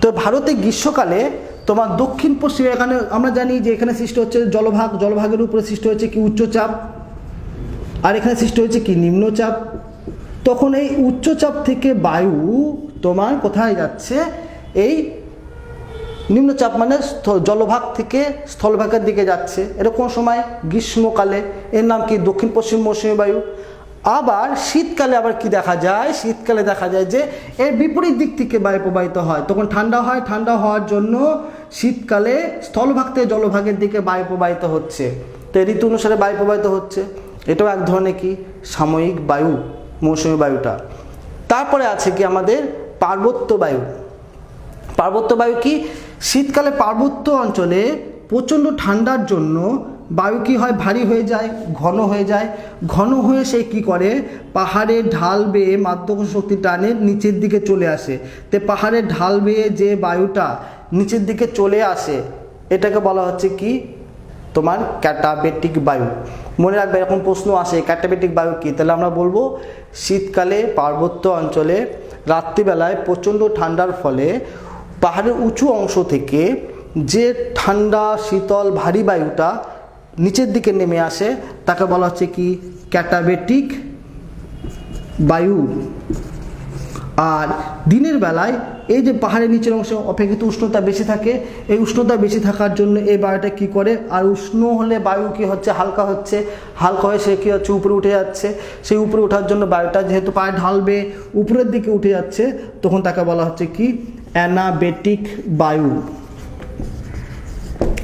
তো ভারতে গ্রীষ্মকালে তোমার দক্ষিণ পশ্চিমে, এখানে আমরা জানি যে এখানে সৃষ্টি হচ্ছে জলভাগ, জলভাগের উপরে সৃষ্টি হচ্ছে কি উচ্চচাপ, আর এখানে সৃষ্টি হচ্ছে কি নিম্নচাপ। তখন এই উচ্চচাপ থেকে বায়ু তোমার কোথায় যাচ্ছে, এই নিম্নচাপ মানে জলভাগ থেকে স্থলভাগের দিকে যাচ্ছে। এটা কোন সময়, গ্রীষ্মকালে, এর নাম কি দক্ষিণ পশ্চিম মৌসুমী বায়ু। আবার শীতকালে আবার কি দেখা যায়, শীতকালে দেখা যায় যে এর বিপরীত দিক থেকে বায়ু প্রবাহিত হয়, তখন ঠান্ডা হয়। ঠান্ডা হওয়ার জন্য শীতকালে স্থলভাগ থেকে জলভাগের দিকে বায়ু প্রবাহিত হচ্ছে। তো ঋতু অনুসারে বায়ু প্রবাহিত হচ্ছে, এটাও এক ধরনের কি সাময়িক বায়ু, মৌসুমী বায়ুটা। তারপরে আছে কি আমাদের পার্বত্য বায়ু। পার্বত্য বায়ু কি, শীতকালে পার্বত্য অঞ্চলে প্রচণ্ড ঠান্ডার জন্য বায়ু কি হয়, ভারী হয়ে যায়, ঘন হয়ে যায়। ঘন হয়ে সে কি করে, পাহাড়ের ঢাল বেয়ে মাধ্যাকর্ষণ শক্তি টানে নিচের দিকে চলে আসে। তো পাহাড়ের ঢাল বেয়ে যে বায়ুটা নিচের দিকে চলে আসে, এটাকে বলা হচ্ছে কি তোমার ক্যাটাবেটিক বায়ু। মনে রাখবে, এরকম প্রশ্ন আসে ক্যাটাবেটিক বায়ু কি। তাহলে আমরা বলবো শীতকালে পার্বত্য অঞ্চলে রাত্রিবেলায় প্রচণ্ড ঠান্ডার ফলে পাহাড়ের উঁচু অংশ থেকে যে ঠান্ডা শীতল ভারী বায়ুটা নিচের দিকে নেমে আসে তাকে বলা হচ্ছে কি ক্যাটাবেটিক বায়ু। আর দিনের বেলায় এই যে পাহাড়ের নিচের অংশে অপেক্ষিত উষ্ণতা বেশি থাকে, এই উষ্ণতা বেশি থাকার জন্য এই বায়ুটা কি করে, আর উষ্ণ হলে বায়ু কি হচ্ছে, হালকা হচ্ছে, হালকা হয়ে সে কি হচ্ছে উপরে উঠে যাচ্ছে। সেই উপরে ওঠার জন্য বায়ুটা যেহেতু পায়ে ঢালবে উপরের দিকে উঠে যাচ্ছে, তখন তাকে বলা হচ্ছে কি অ্যানাবেটিক বায়ু।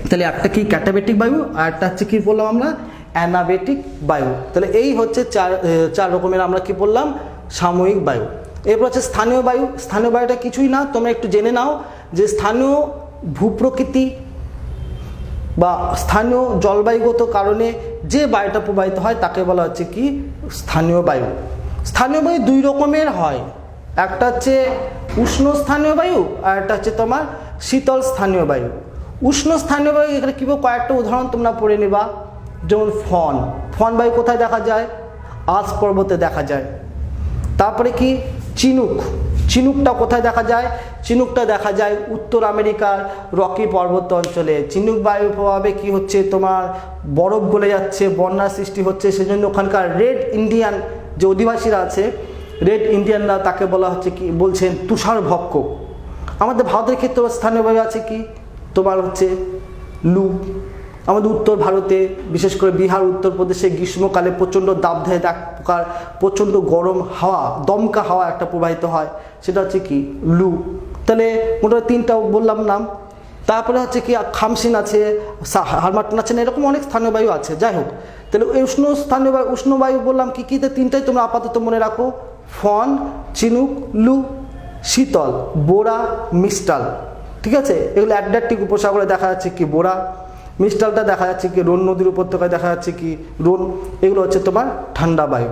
তাহলে একটা কি ক্যাটাবেটিক বায়ু, আর একটা হচ্ছে কি বললাম আমরা অ্যানাবেটিক বায়ু। তাহলে এই হচ্ছে চার রকমের আমরা কি বললাম সাময়িক বায়ু। এরপর হচ্ছে স্থানীয় বায়ু। স্থানীয় বায়ুটা কিছুই না, তোমরা একটু জেনে নাও যে স্থানীয় ভূপ্রকৃতি বা স্থানীয় জলবায়ুগত কারণে যে বায়ুটা প্রবাহিত হয় তাকে বলা হচ্ছে কি স্থানীয় বায়ু। স্থানীয় বায়ু দুই রকমের হয়, একটা হচ্ছে উষ্ণ স্থানীয় বায়ু আর একটা হচ্ছে তোমার শীতল স্থানীয় বায়ু। উষ্ণ স্থানীয় বায়ু এখানে কী কয়েকটা উদাহরণ তোমরা পড়ে নেবা, যেমন ফন। ফন বায়ু কোথায় দেখা যায়? আল্পস পর্বতে দেখা যায়। তারপরে কি চিনুক। চিনুকটা কোথায় দেখা যায়? চিনুকটা দেখা যায় উত্তর আমেরিকার রকি পর্বত অঞ্চলে। চিনুক বায়ুর প্রভাবে কি হচ্ছে, তোমার বরফ গলে যাচ্ছে, বন্যার সৃষ্টি হচ্ছে, সেজন্য ওখানকার রেড ইন্ডিয়ান যে অধিবাসীরা আছে, রেড ইন্ডিয়ানরা তাকে বলা হচ্ছে কি, বলছেন তুষার ভক্ষ। আমাদের ভারতের ক্ষেত্রে স্থানীয় বায়ু আছে কি, তোমার হচ্ছে লু। আমাদের উত্তর ভারতে বিশেষ করে বিহার, উত্তরপ্রদেশে গ্রীষ্মকালে প্রচণ্ড দাবদাহে প্রকার প্রচণ্ড গরম হাওয়া, দমকা হাওয়া একটা প্রবাহিত হয়, সেটা হচ্ছে কি লু। তাহলে মোটামুটি তিনটা বললাম নাম। তারপরে হচ্ছে কি খামসিন আছে, হারমাটন আছে, না এরকম অনেক স্থানীয় বায়ু আছে। যাই হোক, তাহলে এই উষ্ণ স্থানীয় বায়ু, উষ্ণ বায়ু বললাম কি কী, তিনটাই তোমরা আপাতত মনে রাখো, ফন, চিনুক, লু। শীতল, বোরা, মিস্টাল। ঠিক আছে, এগুলো অ্যাড্রিয়াটিক উপসাগরে দেখা যাচ্ছে কি বোরা, মিস্টালটা দেখা যাচ্ছে কি রোন নদীর উপত্যকায় দেখা যাচ্ছে কি রোন। এগুলো হচ্ছে তোমার ঠান্ডা বায়ু।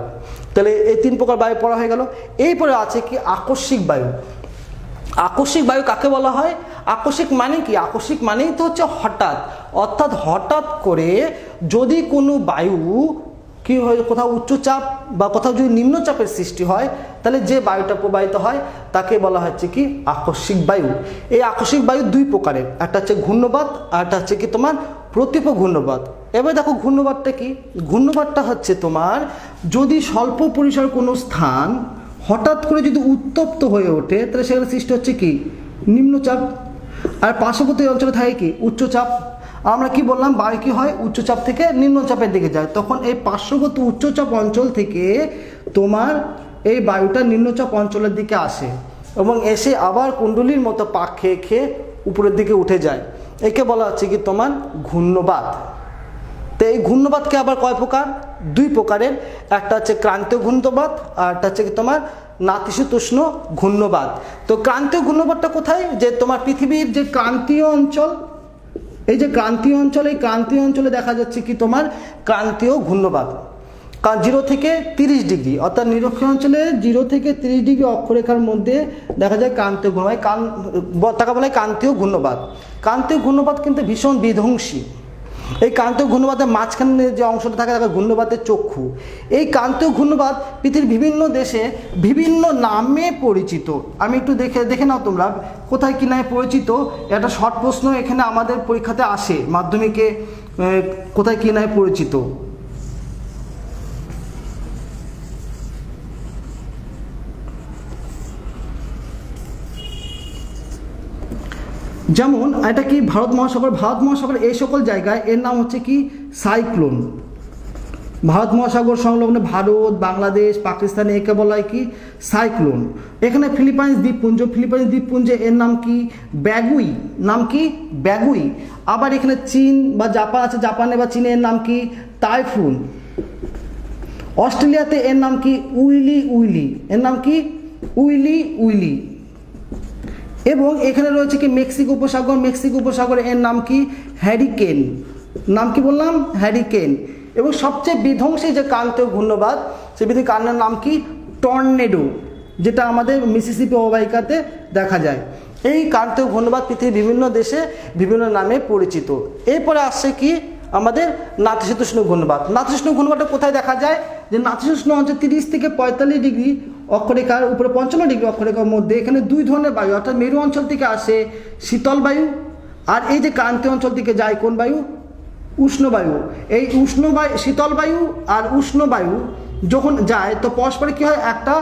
তাহলে এই তিন প্রকার বায়ু পড়া হয়ে গেল। এরপরে আছে কি আকস্মিক বায়ু। আকস্মিক বায়ু কাকে বলা হয়? আকস্মিক মানে কি? আকস্মিক মানেই তো হচ্ছে হঠাৎ, অর্থাৎ হঠাৎ করে যদি কোনো বায়ু কি হয়, কোথাও উচ্চচাপ বা কোথাও যদি নিম্নচাপের সৃষ্টি হয়, তাহলে যে বায়ুটা প্রবাহিত হয় তাকে বলা হচ্ছে কি আকস্মিক বায়ু। এই আকস্মিক বায়ু দুই প্রকারের, একটা হচ্ছে ঘূর্ণবাত আর একটা হচ্ছে কি তোমার প্রতীপ ঘূর্ণবাত। এবার দেখো ঘূর্ণবাতটা কি। ঘূর্ণবাতটা হচ্ছে তোমার যদি স্বল্প পরিসর কোনো স্থান হঠাৎ করে যদি উত্তপ্ত হয়ে ওঠে, তাহলে সেখানে সৃষ্টি হচ্ছে কি নিম্নচাপ, আর পার্শ্ববর্তী অঞ্চলে থাকে কি উচ্চচাপ। আমরা কি বললাম, বায়ু কি হয় উচ্চচাপ থেকে নিম্নচাপের দিকে যায়, তখন এই পার্শ্ববর্তী উচ্চচাপ অঞ্চল থেকে তোমার এই বায়ুটা নিম্নচাপ অঞ্চলের দিকে আসে এবং এসে আবার কুণ্ডলীর মতো পাক খেয়ে খেয়ে উপরের দিকে উঠে যায়। একে বলা হচ্ছে কি তোমার ঘূর্ণবাত। তো এই ঘূর্ণবাতকে আবার কয় প্রকার? দুই প্রকারের, একটা হচ্ছে ক্রান্তীয় ঘূর্ণবাত আর একটা হচ্ছে কি তোমার নাতিশীতোষ্ণ ঘূর্ণবাত। তো ক্রান্তীয় ঘূর্ণবাতটা কোথায়? যে তোমার পৃথিবীর যে ক্রান্তীয় অঞ্চল, এই যে ক্রান্তীয় অঞ্চল, এই ক্রান্তীয় অঞ্চলে দেখা যাচ্ছে কি তোমার ক্রান্তীয় ঘূর্ণবাত। 0 থেকে 30 ডিগ্রি, অর্থাৎ নিরক্ষীয় অঞ্চলে 0 থেকে 30 ডিগ্রি অক্ষরেখার মধ্যে দেখা যায় ক্রান্তীয় ঘূর্ণবাত, তাকে বলা হয় ক্রান্তীয় ঘূর্ণবাত। ক্রান্তীয় ঘূর্ণবাত কিন্তু ভীষণ বিধ্বংসী। এই ক্রান্তীয় ঘূর্ণবাতের মাঝখানে যে অংশটা থাকে তাকে ঘূর্ণবাতের চক্ষু। এই ক্রান্তীয় ঘূর্ণবাত পৃথিবীর বিভিন্ন দেশে বিভিন্ন নামে পরিচিত। আমি একটু দেখে নাও তোমরা কোথায় কি নামে পরিচিত। একটা শর্ট প্রশ্ন এখানে আমাদের পরীক্ষাতে আসে, মাধ্যমিকে কোথায় কি নামে পরিচিত। যেমন এটা কি ভারত মহাসাগর এই সকল জায়গায় এর নাম হচ্ছে কি সাইক্লোন। ভারত মহাসাগর সংলগ্ন ভারত, বাংলাদেশ, পাকিস্তানে একে বলা হয় কি সাইক্লোন। এখানে ফিলিপাইন্স দ্বীপপুঞ্জে এর নাম কি ব্যাগুই। নাম কি ব্যাগুই। আবার এখানে চীন বা জাপান আছে, জাপানে বা চীনে এর নাম কি টাইফুন। অস্ট্রেলিয়াতে এর নাম কি উইলি। এর নাম কি উইলি। এবং এখানে রয়েছে কি মেক্সিকো উপসাগরে এর নাম কি হ্যারিকেন। নাম কি বললাম? হ্যারিকেন। এবং সবচেয়ে বিধ্বংসী যে ক্রান্তীয় ঘূর্ণবাত, সে কারণের নাম কি টর্নেডো, যেটা আমাদের মিসিসিপি অববাহিকাতে দেখা যায়। এই ক্রান্তীয় ঘূর্ণবাত পৃথিবীর বিভিন্ন দেশে বিভিন্ন নামে পরিচিত। এরপরে আসছে কি আমাদের নাতিশীতোষ্ণ ঘূর্ণবাত। নাতিশীতোষ্ণ ঘূর্ণবাতটা কোথায় দেখা যায়? যে নাতিশীতোষ্ণ অঞ্চল 30 থেকে 45 ডিগ্রি অক্ষরেখার উপরে 55 ডিগ্রি অক্ষরেখার মধ্যে এখানে দুই ধরনের বায়ু, অর্থাৎ মেরু অঞ্চল থেকে আসে শীতল বায়ু, আর এই যে ক্রান্তীয় অঞ্চল থেকে যায় কোন বায়ু? উষ্ণ বায়ু। এই শীতল বায়ু আর উষ্ণ বায়ু যখন যায় তো পরস্পরে কী হয়, একটা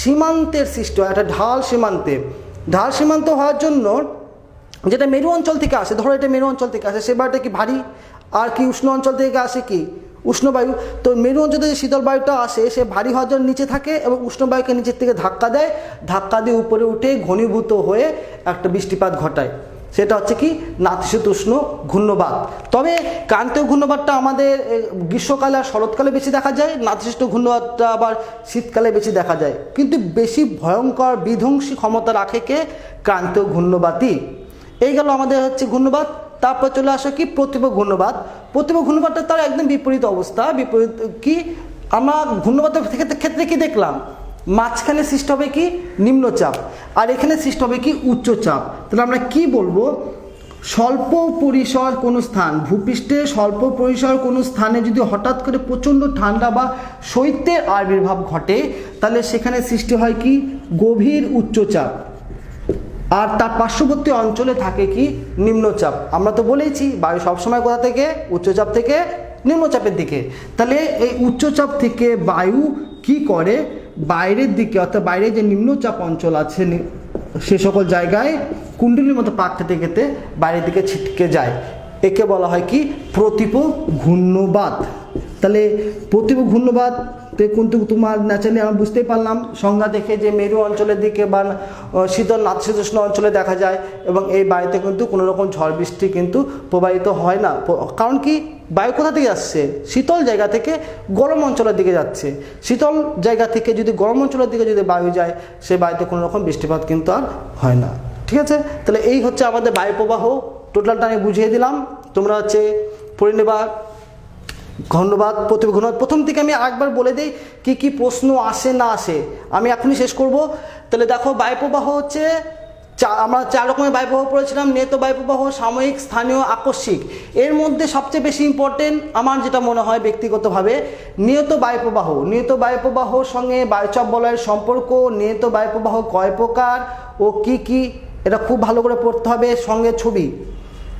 সীমান্তের সৃষ্টি হয়, একটা ঢাল সীমান্ত হওয়ার জন্য যেটা মেরু অঞ্চল থেকে আসে, ধরো এটা মেরু অঞ্চল থেকে আসে, সে বায়ুটা কি ভারী, আর কি উষ্ণ অঞ্চল থেকে আসে কি উষ্ণ বায়ু। তো মেরু অঞ্চলে যে শীতল বায়ুটা আসে সে ভারী হওয়ার জন্য নিচে থাকে এবং উষ্ণ বায়ুকে নিচের থেকে ধাক্কা দিয়ে উপরে উঠে ঘনীভূত হয়ে একটা বৃষ্টিপাত ঘটায়। সেটা হচ্ছে কি নাতিশীতোষ্ণ ঘূর্ণবাত। তবে ক্রান্তীয় ঘূর্ণবাতটা আমাদের গ্রীষ্মকালে আর শরৎকালে বেশি দেখা যায়, নাতিশীতোষ্ণ ঘূর্ণবাতটা আবার শীতকালে বেশি দেখা যায়, কিন্তু বেশি ভয়ঙ্কর বিধ্বংসী ক্ষমতা রাখে কে? ক্রান্তীয় ঘূর্ণবাতই। এই গেল আমাদের হচ্ছে ঘূর্ণবাত। তারপর চলে আসে কি প্রতীপ ঘূর্ণবাতটা তার একদম বিপরীত অবস্থা। বিপরীত কি আমরা ঘূর্ণবাতের ক্ষেত্রে কি দেখলাম? মাঝখানে সৃষ্টি হবে কি নিম্নচাপ, আর এখানে সৃষ্টি হবে কি উচ্চচাপ। তাহলে আমরা কি বলবো, স্বল্প পরিসর কোনো স্থান, ভূপৃষ্ঠে স্বল্প পরিসর কোনো স্থানে যদি হঠাৎ করে প্রচণ্ড ঠান্ডা বা শৈত্যের আবির্ভাব ঘটে, তাহলে সেখানে সৃষ্টি হয় কি গভীর উচ্চচাপ, আর তার পার্শ্ববর্তী অঞ্চলে থাকে কি নিম্নচাপ। আমরা তো বলেইছি বায়ু সবসময় কোথা থেকে, উচ্চচাপ থেকে নিম্নচাপের দিকে। তাহলে এই উচ্চচাপ থেকে বায়ু কি করে, বাইরের দিকে অর্থাৎ বাইরে যে নিম্নচাপ অঞ্চল আছে সে সকল জায়গায় কুণ্ডলীর মতো পাক খেতে খেতে বাইরের দিকে ছিটকে যায়। একে বলা হয় কি প্রতীপ ঘূর্ণবাত। তাহলে প্রতীপ ঘূর্ণবাত কিন্তু তোমার ন্যাচারালি আমরা বুঝতেই পারলাম সংজ্ঞা দেখে যে মেরু অঞ্চলের দিকে বা শীতল নাতিশীতোষ্ণ অঞ্চলে দেখা যায়, এবং এই বায়ুতে কিন্তু কোনো রকম ঝড় বৃষ্টি কিন্তু প্রবাহিত হয় না। কারণ কি বায়ু কোথা থেকে আসছে, শীতল জায়গা থেকে গরম অঞ্চলের দিকে যাচ্ছে। শীতল জায়গা থেকে যদি গরম অঞ্চলের দিকে যদি বায়ু যায়, সে বায়ুতে কোনো রকম বৃষ্টিপাত কিন্তু আর হয় না। ঠিক আছে, তাহলে এই হচ্ছে আমাদের বায়ু প্রবাহ, টোটালটা আমি বুঝিয়ে দিলাম। তোমরা হচ্ছে পড়ে নেবা ঘূর্ণবাত, প্রতীপ ঘূর্ণবাত। প্রথম থেকে আমি আরেকবার বলে দিই কি কি প্রশ্ন আসে না আসে, আমি এখনই শেষ করব। তাহলে দেখো বায়ুপ্রবাহ হচ্ছে আমরা 4 রকমের বায়ুপ্রবাহ পড়েছিলাম, নিয়ত বায়ুপ্রবাহ, সাময়িক, স্থানীয়, আকস্মিক। এর মধ্যে সবচেয়ে বেশি ইম্পর্টেন্ট আমার যেটা মনে হয় ব্যক্তিগতভাবে নিয়ত বায়ুপ্রবাহ। নিয়ত বায়ুপ্রবাহর সঙ্গে বায়ুচাপ বলয়ের সম্পর্ক, নিয়ত বায়ুপ্রবাহ কয় প্রকার ও কি কি, এটা খুব ভালো করে পড়তে হবে, সঙ্গে ছবি।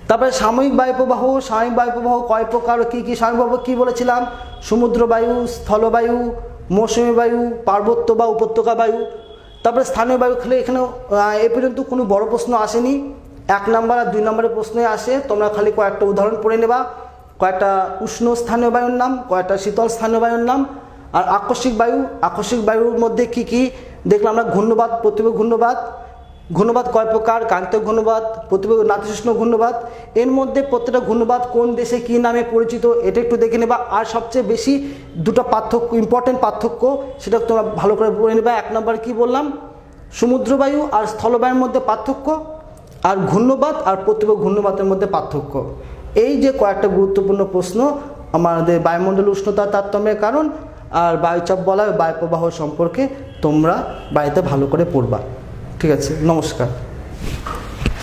তারপরে সাময়িক বায়ুপ্রবাহ, সাময়িক বায়ুপ্রবাহ কয় প্রকার ও কী কী। সাময়িক বায়ু কী বলেছিলাম, সমুদ্র বায়ু, স্থলবায়ু, মৌসুমী বায়ু, পার্বত্য বা উপত্যকা বায়ু। তারপরে স্থানীয় বায়ু খেলে এখানেও এ পর্যন্ত কোনো বড় প্রশ্ন আসেনি, 1 নম্বর আর 2 নম্বরের প্রশ্নে আসে। তোমরা খালি কয়েকটা উদাহরণ পড়ে নেবা, কয়েকটা উষ্ণ স্থানীয় বায়ুর নাম, কয়েকটা শীতল স্থানীয় বায়ুর নাম। আর আকস্মিক বায়ু, আকস্মিক বায়ুর মধ্যে কি কি দেখলাম আমরা, ঘূর্ণবাত, প্রতীপ ঘূর্ণবাত। ঘূর্ণবাত কয় প্রকার, ক্রান্তীয় ঘূর্ণবাত, প্রতীপ নাতিশীতোষ্ণ ঘূর্ণবাত। এর মধ্যে প্রত্যেকটা ঘূর্ণবাত কোন দেশে কী নামে পরিচিত এটা একটু দেখে নেবা। আর সবচেয়ে বেশি দুটো পার্থক্য, ইম্পর্টেন্ট পার্থক্য, সেটা তোমরা ভালো করে পড়ে নেবা। 1 নম্বর কি বললাম, সমুদ্রবায়ু আর স্থলবায়ুর মধ্যে পার্থক্য, আর ঘূর্ণবাত আর প্রতীপ ঘূর্ণবাতের মধ্যে পার্থক্য। এই যে কয়েকটা গুরুত্বপূর্ণ প্রশ্ন আমাদের বায়ুমণ্ডল উষ্ণতার তারতম্যের কারণ আর বায়ুচাপ বলয়, বায়ুপ্রবাহ সম্পর্কে তোমরা বাড়িতে ভালো করে পড়বা। ঠিক আছে, নমস্কার।